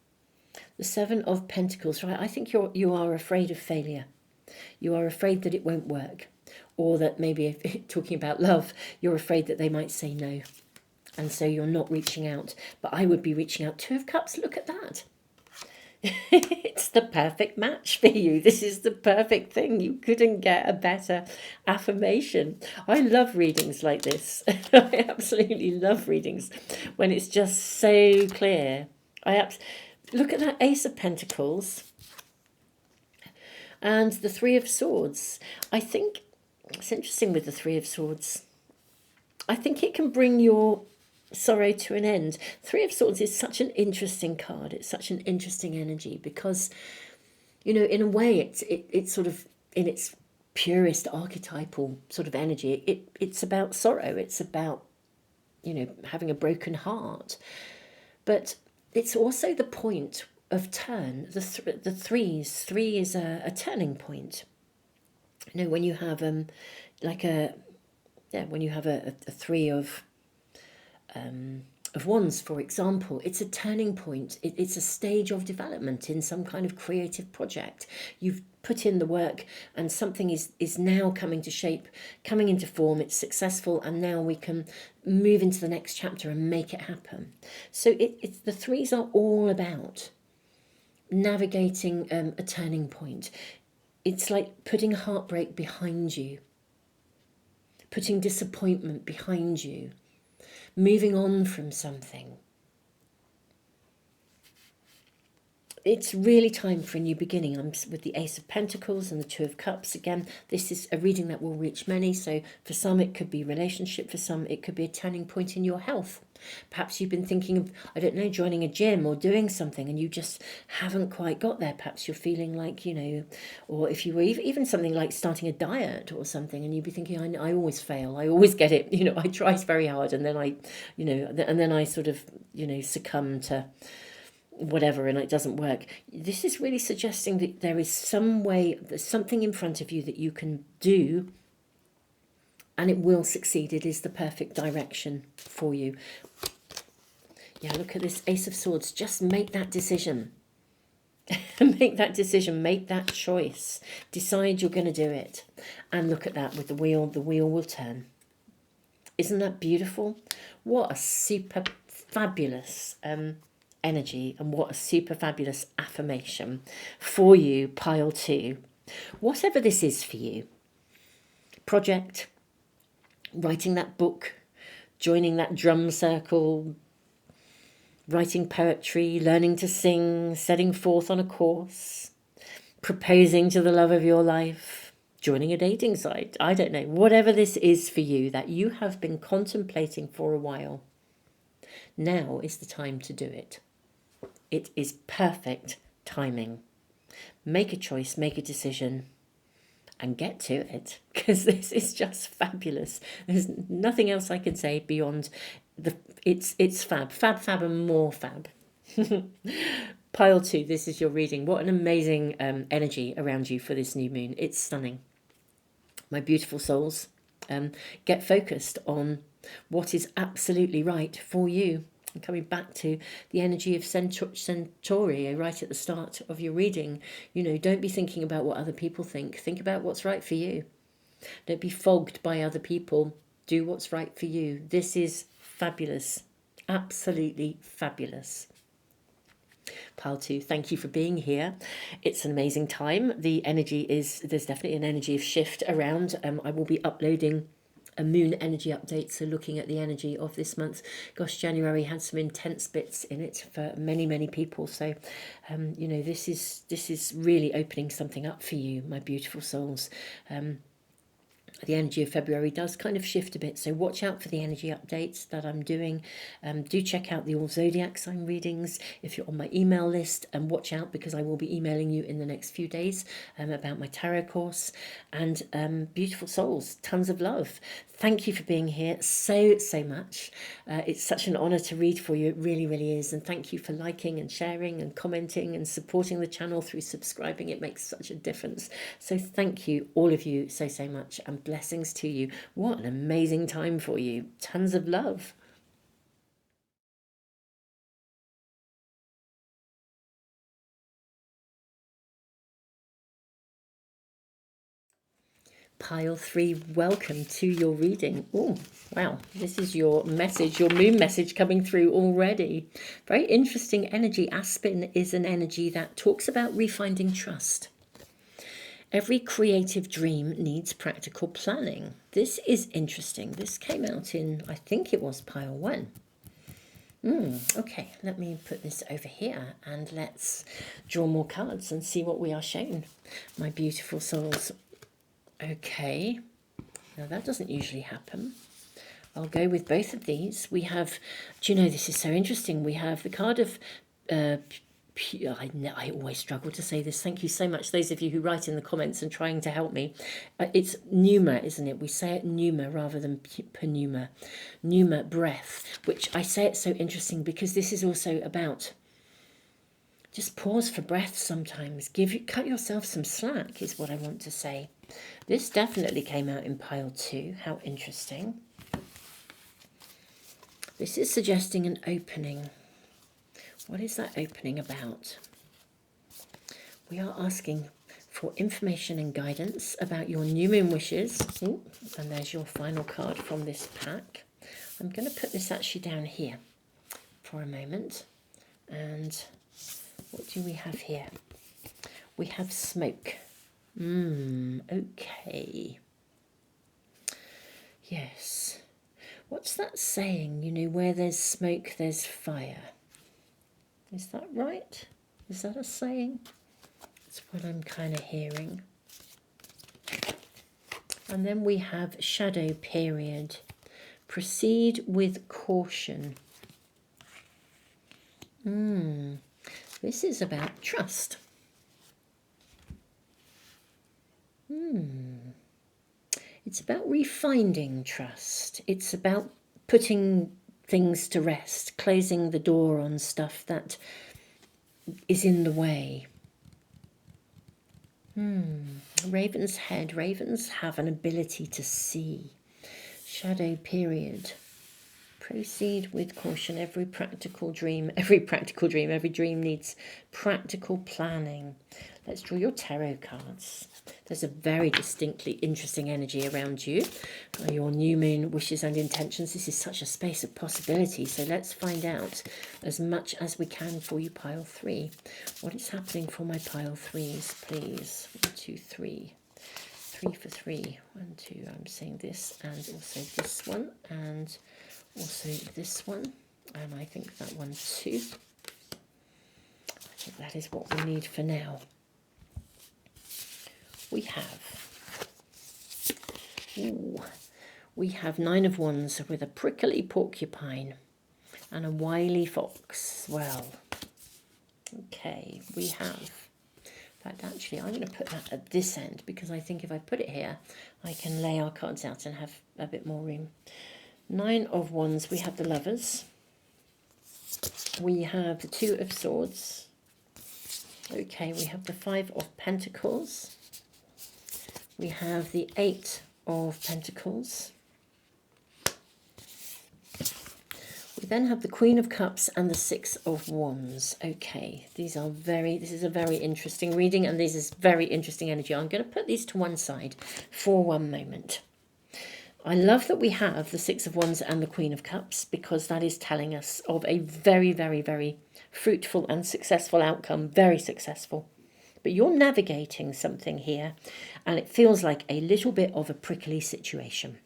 the Seven of Pentacles, right? I think you are afraid of failure. You are afraid that it won't work. Or that maybe, if talking about love, you're afraid that they might say no. And so you're not reaching out. But I would be reaching out. 2 of Cups, look at that. It's the perfect match for you. This is the perfect thing. You couldn't get a better affirmation. I love readings like this. I absolutely love readings when it's just so clear. Look at that Ace of Pentacles and the Three of Swords. I think it's interesting with the Three of Swords. I think it can bring your sorrow to an end. Three of Swords is such an interesting card. It's such an interesting energy because, you know, in a way it's sort of in its purest archetypal sort of energy. It's about sorrow. It's about, you know, having a broken heart. But it's also the point of turn. The three is a turning point. You know, when you have like a yeah, when you have a three of wands, for example, it's a turning point. It's a stage of development in some kind of creative project. You've put in the work, and something is now coming to shape, coming into form. It's successful, and now we can move into the next chapter and make it happen. So it's the threes are all about navigating a turning point. It's like putting heartbreak behind you, putting disappointment behind you, moving on from something. It's really time for a new beginning. I'm with the Ace of Pentacles and the Two of Cups. Again, this is a reading that will reach many. So for some, it could be relationship. For some, it could be a turning point in your health. Perhaps you've been thinking of, I don't know, joining a gym or doing something, and you just haven't quite got there. Perhaps you're feeling like, you know, or if you were even something like starting a diet or something, and you'd be thinking, I always fail. I always get it. You know, I try very hard, and then I sort of, succumb to whatever, and it doesn't work. This is really suggesting that there is some way, there's something in front of you that you can do, and it will succeed. It is the perfect direction for you. Yeah, look at this Ace of Swords. Just make that decision. Make that decision, make that choice. Decide you're going to do it. And look at that with the wheel will turn. Isn't that beautiful? What a super fabulous energy, and what a super fabulous affirmation for you, pile 2. Whatever this is for you, project, writing that book, joining that drum circle, writing poetry, learning to sing, setting forth on a course, proposing to the love of your life, joining a dating site, I don't know, whatever this is for you that you have been contemplating for a while, now is the time to do it. It is perfect timing. Make a choice, make a decision, and get to it, because this is just fabulous. There's nothing else I can say beyond it's fab, and more fab. Pile 2, this is your reading. What an amazing energy around you for this new moon. It's stunning. My beautiful souls, get focused on what is absolutely right for you. And coming back to the energy of Centauri right at the start of your reading, don't be thinking about what other people think. Think about what's right for you. Don't be fogged by other people. Do what's right for you. This is fabulous. Absolutely fabulous. Pile 2, thank you for being here. It's an amazing time. There's definitely an energy of shift around. I will be uploading a moon energy update, so looking at the energy of this month. Gosh, January had some intense bits in it for many people, so this is really opening something up for you, my beautiful souls. The energy of February does kind of shift a bit, so watch out for the energy updates that I'm doing. Do check out the all zodiac sign readings if you're on my email list, and watch out because I will be emailing you in the next few days about my tarot course. And beautiful souls, tons of love. Thank you for being here so much. It's such an honor to read for you. It really is. And thank you for liking and sharing and commenting and supporting the channel through subscribing. It makes such a difference. So thank you, all of you, so much, and blessings to you. What an amazing time for you. Tons of love. Pile 3, welcome to your reading. Oh, wow. This is your message, your moon message coming through already. Very interesting energy. Aspen is an energy that talks about refinding trust. Every creative dream needs practical planning. This is interesting. This came out in, I think it was pile 1. Okay, let me put this over here and let's draw more cards and see what we are shown, my beautiful souls. Okay, now that doesn't usually happen. I'll go with both of these. We have, do you know, this is so interesting. We have the card of, I always struggle to say this. Thank you so much, those of you who write in the comments and trying to help me. It's pneuma, isn't it? We say it pneuma rather than pneuma. Pneuma, breath, which I say it's so interesting because this is also about just pause for breath sometimes. Cut yourself some slack is what I want to say. This definitely came out in pile 2. How interesting. This is suggesting an opening. What is that opening about? We are asking for information and guidance about your new moon wishes. Ooh, and there's your final card from this pack. I'm going to put this actually down here for a moment. And what do we have here? We have smoke. Okay. Yes. What's that saying? You know, where there's smoke, there's fire. Is that right? Is that a saying? That's what I'm kind of hearing. And then we have shadow period. Proceed with caution. This is about trust. It's about refinding trust. It's about putting things to rest, closing the door on stuff that is in the way. Raven's head. Ravens have an ability to see. Shadow period. Proceed with caution. Every dream needs practical planning. Let's draw your tarot cards. There's a very distinctly interesting energy around you. Your new moon wishes and intentions. This is such a space of possibility. So let's find out as much as we can for you, pile 3. What is happening for my pile 3s, please? 1, 2, 3. 3 for 3. 1, 2. I'm saying this and also this one and also this one. And I think that one too. I think that is what we need for now. We have 9 of Wands with a prickly porcupine and a wily fox. Well, okay, we have. In fact, actually, I'm going to put that at this end because I think if I put it here, I can lay our cards out and have a bit more room. 9 of Wands, we have the Lovers. We have the 2 of Swords. Okay, we have the 5 of Pentacles. We have the 8 of Pentacles. We then have the Queen of Cups and the 6 of Wands. Okay, this is a very interesting reading and this is very interesting energy. I'm going to put these to one side for one moment. I love that we have the 6 of Wands and the Queen of Cups because that is telling us of a very, very, very fruitful and successful outcome. Very successful. But you're navigating something here and it feels like a little bit of a prickly situation.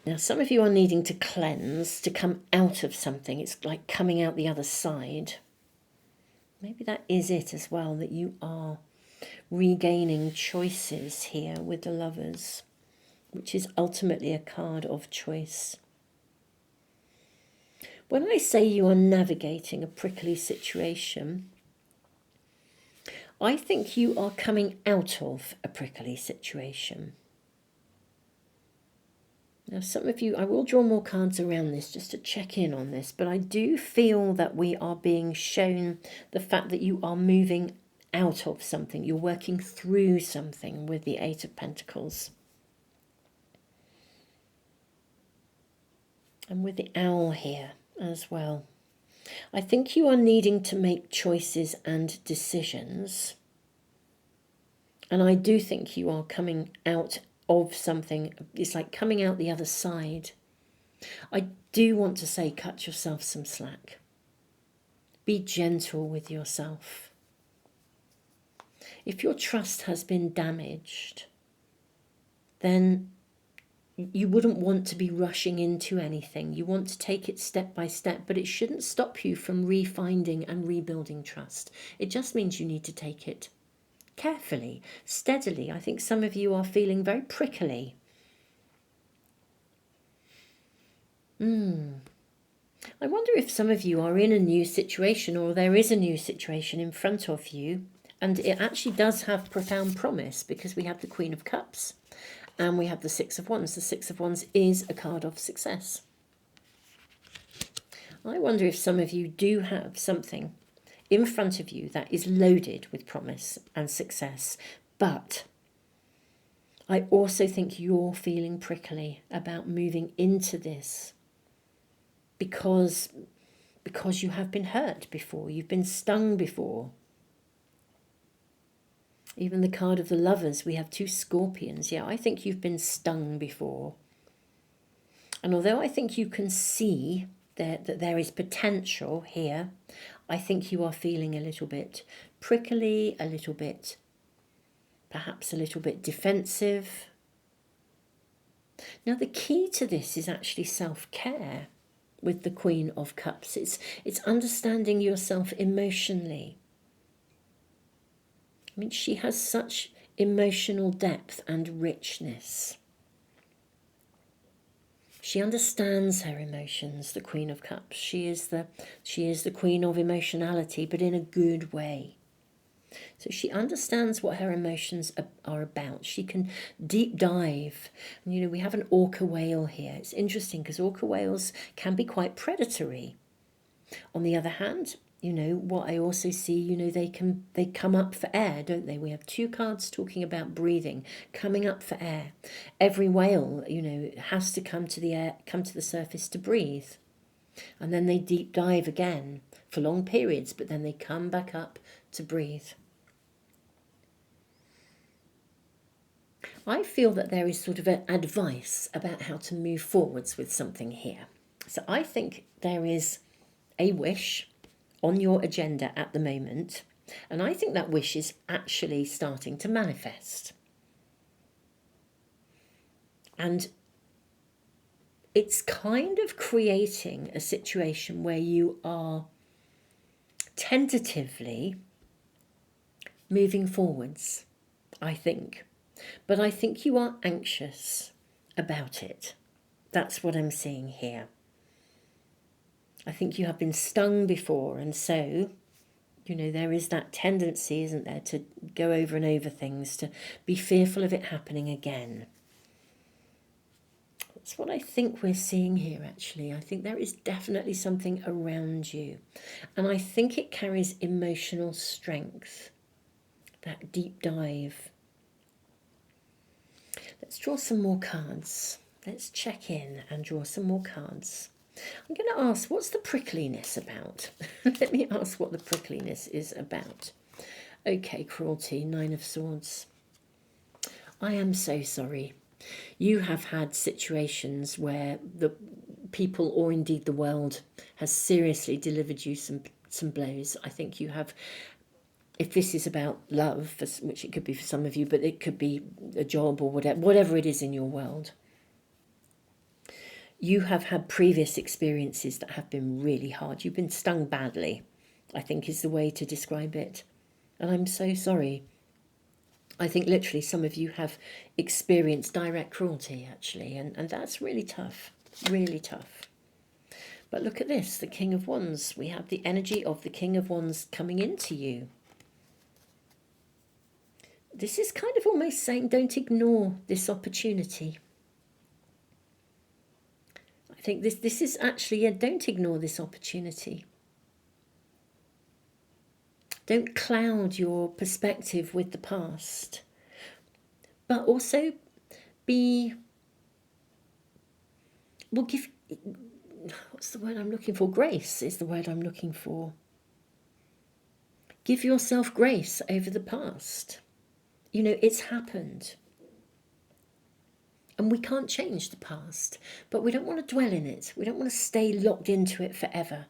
Now, some of you are needing to cleanse, to come out of something. It's like coming out the other side. Maybe that is it as well, that you are regaining choices here with the Lovers, which is ultimately a card of choice. When I say you are navigating a prickly situation, I think you are coming out of a prickly situation. Now, some of you, I will draw more cards around this just to check in on this, but I do feel that we are being shown the fact that you are moving out of something. You're working through something with the 8 of Pentacles. And with the owl here as well. I think you are needing to make choices and decisions. And I do think you are coming out of something. It's like coming out the other side. I do want to say cut yourself some slack. Be gentle with yourself. If your trust has been damaged, then you wouldn't want to be rushing into anything. You want to take it step by step, but it shouldn't stop you from refinding and rebuilding trust. It just means you need to take it carefully, steadily. I think some of you are feeling very prickly. I wonder if some of you are in a new situation or there is a new situation in front of you, and it actually does have profound promise because we have the Queen of Cups. And we have the 6 of Wands. The 6 of Wands is a card of success. I wonder if some of you do have something in front of you that is loaded with promise and success. But I also think you're feeling prickly about moving into this because you have been hurt before, you've been stung before. Even the card of the Lovers, we have 2 scorpions. Yeah, I think you've been stung before. And although I think you can see that there is potential here, I think you are feeling a little bit prickly, a little bit, perhaps a little bit defensive. Now, the key to this is actually self-care with the Queen of Cups. It's understanding yourself emotionally. I mean, she has such emotional depth and richness. She understands her emotions, the Queen of Cups. She is the Queen of emotionality, but in a good way. So she understands what her emotions are about. She can deep dive. And, you know, we have an orca whale here. It's interesting because orca whales can be quite predatory. On the other hand, you know, what I also see, you know, they come up for air, don't they? We have 2 cards talking about breathing, coming up for air. Every whale, you know, has to come to the surface to breathe. And then they deep dive again for long periods, but then they come back up to breathe. I feel that there is sort of an advice about how to move forwards with something here. So I think there is a wish on your agenda at the moment, and I think that wish is actually starting to manifest. And it's kind of creating a situation where you are tentatively moving forwards, I think. But I think you are anxious about it. That's what I'm seeing here. I think you have been stung before, and so, you know, there is that tendency, isn't there, to go over and over things, to be fearful of it happening again. That's what I think we're seeing here, actually. I think there is definitely something around you, and I think it carries emotional strength, that deep dive. Let's draw some more cards. Let's check in and draw some more cards. I'm going to ask, what's the prickliness about? Let me ask what the prickliness is about. Okay, cruelty, 9 of Swords. I am so sorry. You have had situations where the people, or indeed the world, has seriously delivered you some blows. I think you have, if this is about love, which it could be for some of you, but it could be a job or whatever it is in your world. You have had previous experiences that have been really hard. You've been stung badly, I think is the way to describe it. And I'm so sorry. I think literally some of you have experienced direct cruelty, actually, and that's really tough, really tough. But look at this, the King of Wands. We have the energy of the King of Wands coming into you. This is kind of almost saying, don't ignore this opportunity. I think this is actually, yeah, don't ignore this opportunity. Don't cloud your perspective with the past. But also give, what's the word I'm looking for? Grace is the word I'm looking for. Give yourself grace over the past. You know, it's happened. And we can't change the past, but we don't want to dwell in it. We don't want to stay locked into it forever.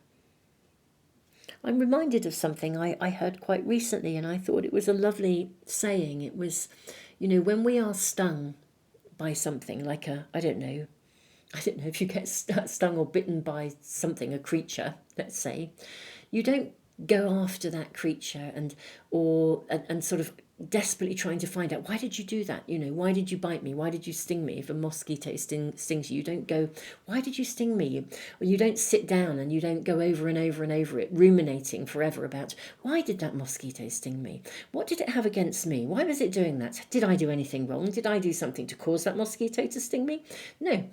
I'm reminded of something I heard quite recently, and I thought it was a lovely saying. It was, you know, when we are stung by something like I don't know if you get stung or bitten by something, a creature, let's say, you don't go after that creature and sort of desperately trying to find out, why did you do that? You know, why did you bite me? Why did you sting me? If a mosquito stings you, you don't go, why did you sting me? Or you don't sit down and you don't go over and over and over it, ruminating forever about, why did that mosquito sting me? What did it have against me? Why was it doing that? Did I do anything wrong? Did I do something to cause that mosquito to sting me? No,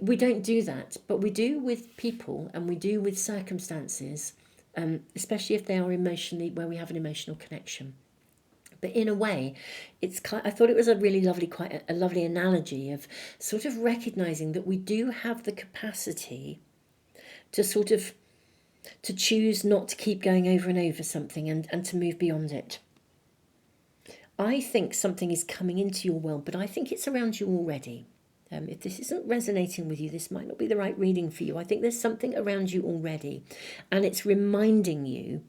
we don't do that, but we do with people and we do with circumstances especially if they are emotionally, where we have an emotional connection. But in a way, I thought it was a really lovely, quite a lovely analogy of sort of recognizing that we do have the capacity to sort of to choose not to keep going over and over something, and to move beyond it. I think something is coming into your world, but I think it's around you already. If this isn't resonating with you, this might not be the right reading for you. I think there's something around you already, and it's reminding you,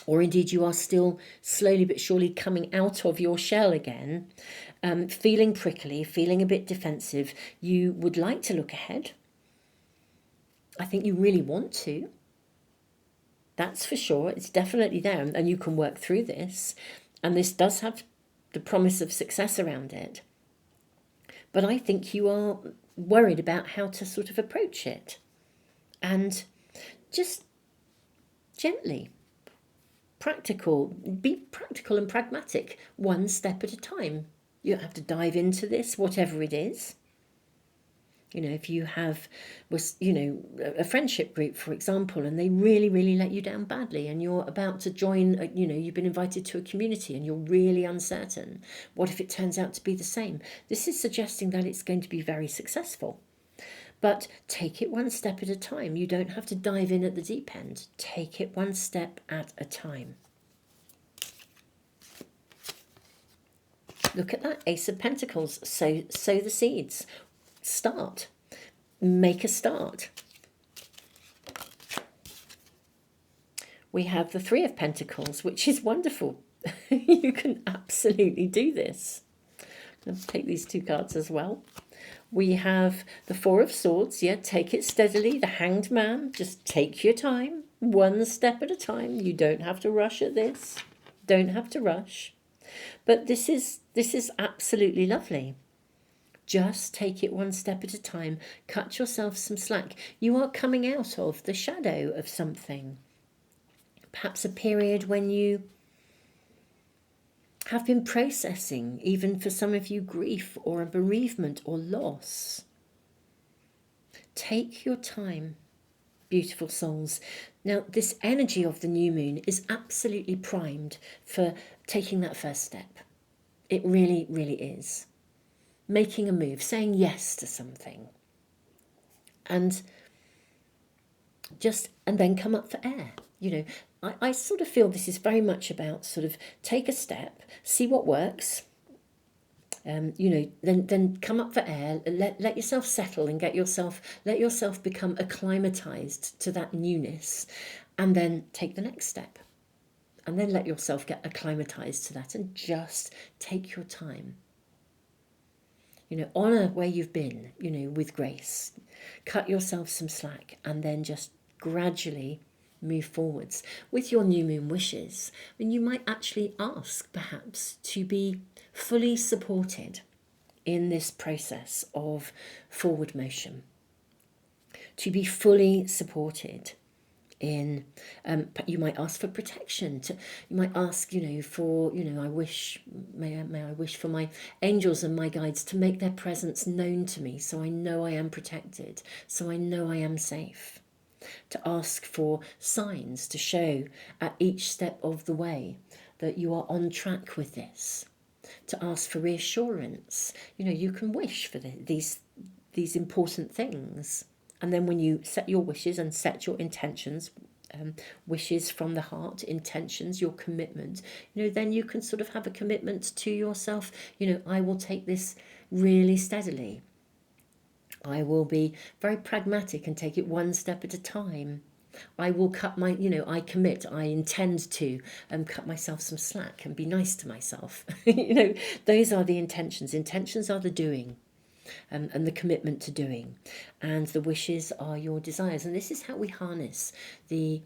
or indeed you are still slowly but surely coming out of your shell again, feeling prickly, feeling a bit defensive. You would like to look ahead. I think you really want to. That's for sure. It's definitely there, and you can work through this. And this does have the promise of success around it. But I think you are worried about how to sort of approach it. And just gently, be practical and pragmatic, one step at a time. You don't have to dive into this, whatever it is. You know, if you have, a friendship group, for example, and they really, really let you down badly, and you're about to join, you've been invited to a community and you're really uncertain. What if it turns out to be the same? This is suggesting that it's going to be very successful. But take it one step at a time. You don't have to dive in at the deep end. Take it one step at a time. Look at that, Ace of Pentacles. Sow the seeds. Start. Make a start. We have the Three of Pentacles, which is wonderful. You can absolutely do this. Let's take these two cards as well. We have the Four of Swords. Yeah, take it steadily. The Hanged Man. Just take your time. One step at a time. You don't have to rush at this. Don't have to rush. But this is absolutely lovely. Just take it one step at a time. Cut yourself some slack. You are coming out of the shadow of something. Perhaps a period when you have been processing, even for some of you, grief or a bereavement or loss. Take your time, beautiful souls. Now, this energy of the new moon is absolutely primed for taking that first step. It really, really is. Making a move, saying yes to something. And then come up for air. I sort of feel this is very much about sort of take a step, see what works, then come up for air, let yourself settle and let yourself become acclimatized to that newness, and then take the next step. And then let yourself get acclimatized to that, and just take your time. Honor where you've been, with grace. Cut yourself some slack, and then just gradually move forwards with your new moon wishes. And you might actually ask, perhaps, to be fully supported in this process of forward motion. To be fully supported in, you might ask for protection. You might ask, for, I wish, may I wish for my angels and my guides to make their presence known to me, so I know I am protected, so I know I am safe. To ask for signs to show at each step of the way that you are on track with this. To ask for reassurance. You can wish for these important things. And then when you set your wishes and set your intentions, wishes from the heart, intentions, your commitment, then you can sort of have a commitment to yourself. I will take this really steadily. I will be very pragmatic and take it one step at a time. I will cut my, I commit, I intend to cut myself some slack and be nice to myself. Those are the intentions. Intentions are the doing. And the commitment to doing, and the wishes are your desires. And this is how we harness the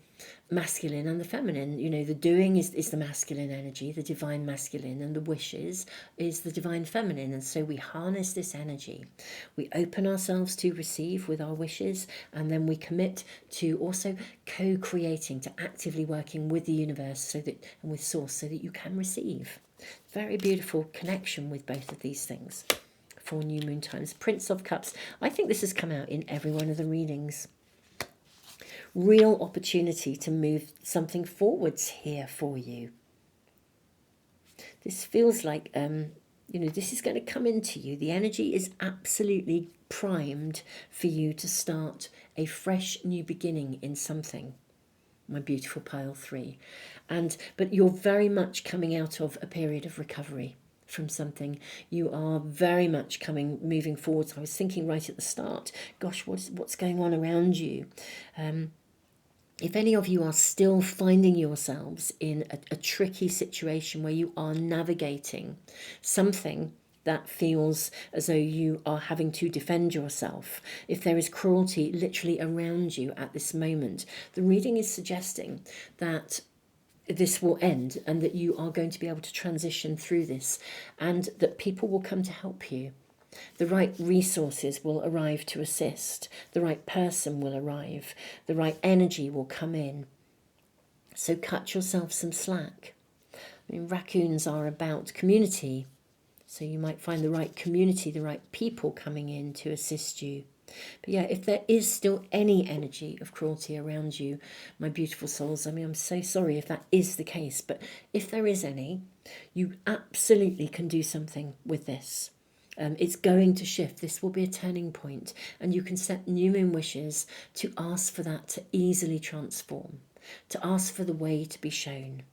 masculine and the feminine. The doing is the masculine energy, the divine masculine, and the wishes is the divine feminine. And so we harness this energy. We open ourselves to receive with our wishes, and then we commit to also co-creating, to actively working with the universe and with source, so that you can receive. Very beautiful connection with both of these things. For new moon times. Prince of Cups. I think this has come out in every one of the readings. real opportunity to move something forwards here for you. This feels like, this is going to come into you. The energy is absolutely primed for you to start a fresh new beginning in something, my beautiful pile 3. But you're very much coming out of a period of recovery from something. You are very much moving forwards. I was thinking right at the start, gosh, what's going on around you? If any of you are still finding yourselves in a tricky situation where you are navigating something that feels as though you are having to defend yourself, if there is cruelty literally around you at this moment, the reading is suggesting that this will end and that you are going to be able to transition through this, and that people will come to help you. The right resources will arrive to assist. The right person will arrive. The right energy will come in. So cut yourself some slack. I mean, raccoons are about community. So you might find the right community, the right people coming in to assist you. But yeah, if there is still any energy of cruelty around you, my beautiful souls, I mean, I'm so sorry if that is the case. But if there is any, you absolutely can do something with this. It's going to shift. This will be a turning point, and you can set new moon wishes to ask for that to easily transform, to ask for the way to be shown.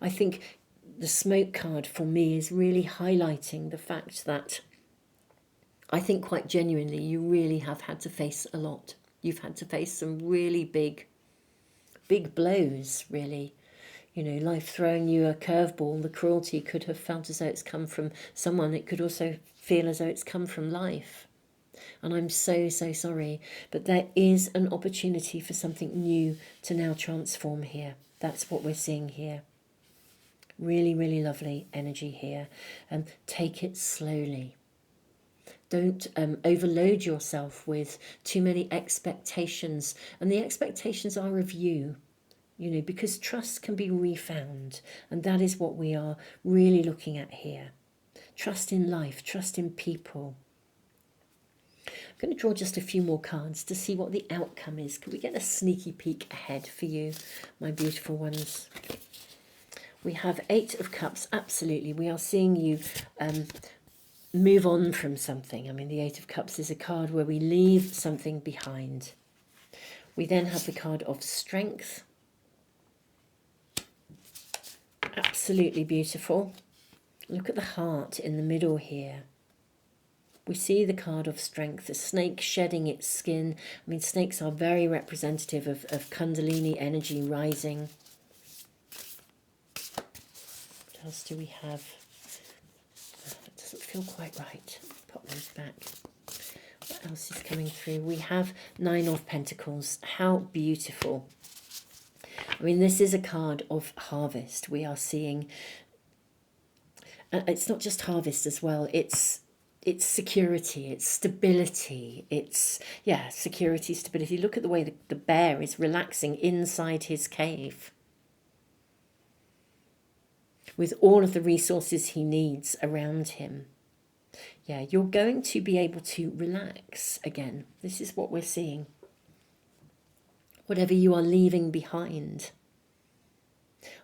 I think the smoke card for me is really highlighting the fact that I think quite genuinely you really have had to face a lot. You've had to face some really big blows, really. You know, life throwing you a curveball. The cruelty could have felt as though it's come from someone. It could also feel as though it's come from life. And I'm so, so sorry. But there is an opportunity for something new to now transform here. That's what we're seeing here. Really, really lovely energy here. Take it slowly. Don't overload yourself with too many expectations. And the expectations are of you. You know, because trust can be refound, and that is what we are really looking at here. Trust in life, trust in people. I'm going to draw just a few more cards to see what the outcome is. Can we get a sneaky peek ahead for you, my beautiful ones? We have 8 of Cups, absolutely. We are seeing you move on from something. I mean, the 8 of Cups is a card where we leave something behind. We then have the card of Strength. Absolutely beautiful. Look at the heart in the middle here. We see the card of Strength, a snake shedding its skin. I mean, snakes are very representative of Kundalini energy rising. What else do we have? That doesn't feel quite right. Pop those back. What else is coming through? We have 9 of Pentacles. How beautiful. I mean, this is a card of harvest. We are seeing, it's not just harvest as well, it's security, it's stability, it's, security, stability. Look at the way the bear is relaxing inside his cave with all of the resources he needs around him. Yeah, you're going to be able to relax again. This is what we're seeing. Whatever you are leaving behind,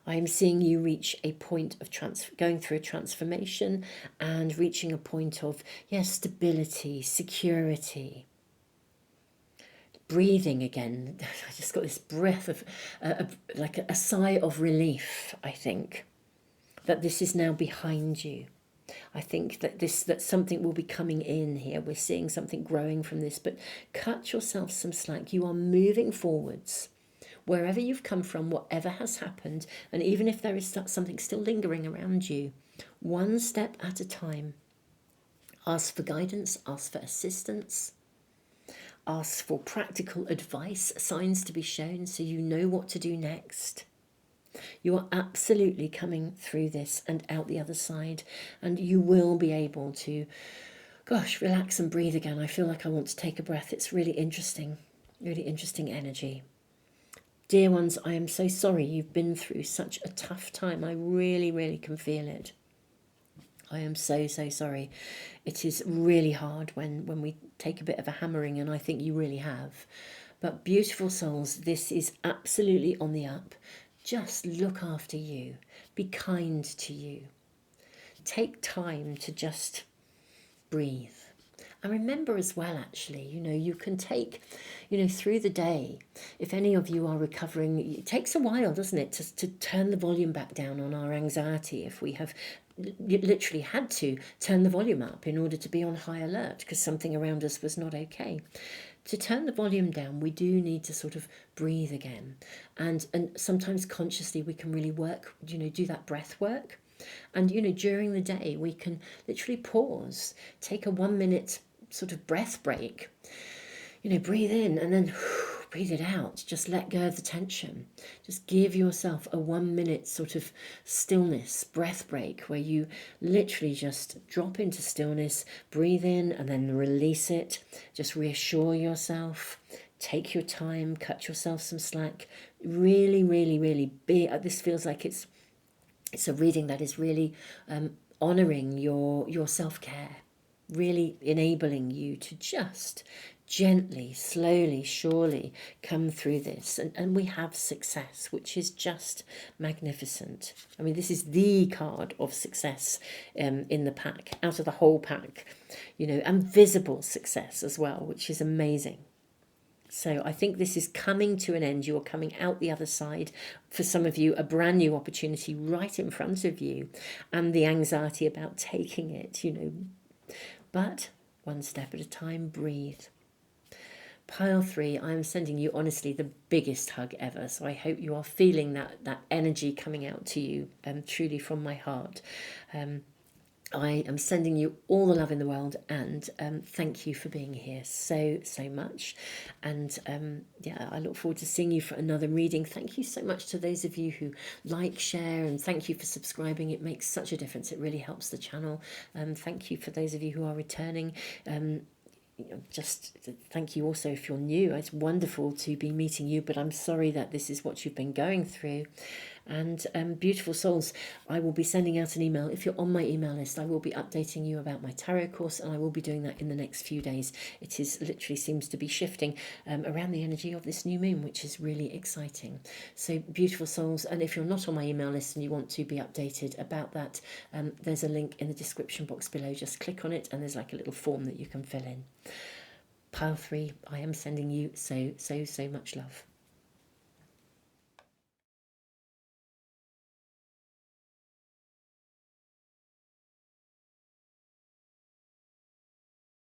I am seeing you reach a point of going through a transformation and reaching a point of, stability, security. Breathing again. I just got this breath of, like a sigh of relief, I think, that this is now behind you. I think that something will be coming in here. We're seeing something growing from this, but cut yourself some slack. You are moving forwards. Wherever you've come from, whatever has happened, and even if there is something still lingering around you, one step at a time. Ask for guidance, ask for assistance, ask for practical advice, signs to be shown so you know what to do next. You are absolutely coming through this and out the other side, and you will be able to, relax and breathe again. I feel like I want to take a breath. It's really interesting energy. Dear ones, I am so sorry you've been through such a tough time. I really, really can feel it. I am so, so sorry. It is really hard when we take a bit of a hammering, and I think you really have. But beautiful souls, this is absolutely on the up. Just look after you. Be kind to you. Take time to just breathe. And remember as well, actually, you can take, through the day, if any of you are recovering, it takes a while, doesn't it, to turn the volume back down on our anxiety if we have literally had to turn the volume up in order to be on high alert because something around us was not okay. To turn the volume down, we do need to sort of breathe again. And sometimes consciously we can really work, do that breath work. And, during the day, we can literally pause, take a 1 minute sort of breath break, breathe in and then breathe it out. Just let go of the tension. Just give yourself a 1 minute sort of stillness, breath break, where you literally just drop into stillness, breathe in and then release it. Just reassure yourself. Take your time, cut yourself some slack. Really, really, really be. This feels like it's a reading that is really honouring your self-care, really enabling you to just gently, slowly, surely come through this. And we have success, which is just magnificent. I mean, this is the card of success in the pack, out of the whole pack, and visible success as well, which is amazing. So I think this is coming to an end. You're coming out the other side. For some of you, a brand new opportunity right in front of you, and the anxiety about taking it, But one step at a time, breathe. Pile 3, I am sending you honestly the biggest hug ever. So I hope you are feeling that energy coming out to you, truly from my heart. I am sending you all the love in the world, and thank you for being here so much. And I look forward to seeing you for another reading. Thank you so much to those of you who like, share, and thank you for subscribing. It makes such a difference. It really helps the channel. Thank you for those of you who are returning. Just thank you also if you're new. It's wonderful to be meeting you, but I'm sorry that this is what you've been going through. And beautiful souls, I will be sending out an email. If you're on my email list, I will be updating you about my tarot course, and I will be doing that in the next few days. It is literally seems to be shifting around the energy of this new moon, which is really exciting. So beautiful souls, and if you're not on my email list and you want to be updated about that, there's a link in the description box below. Just click on it and there's like a little form that you can fill in. Pile 3, I am sending you so much love.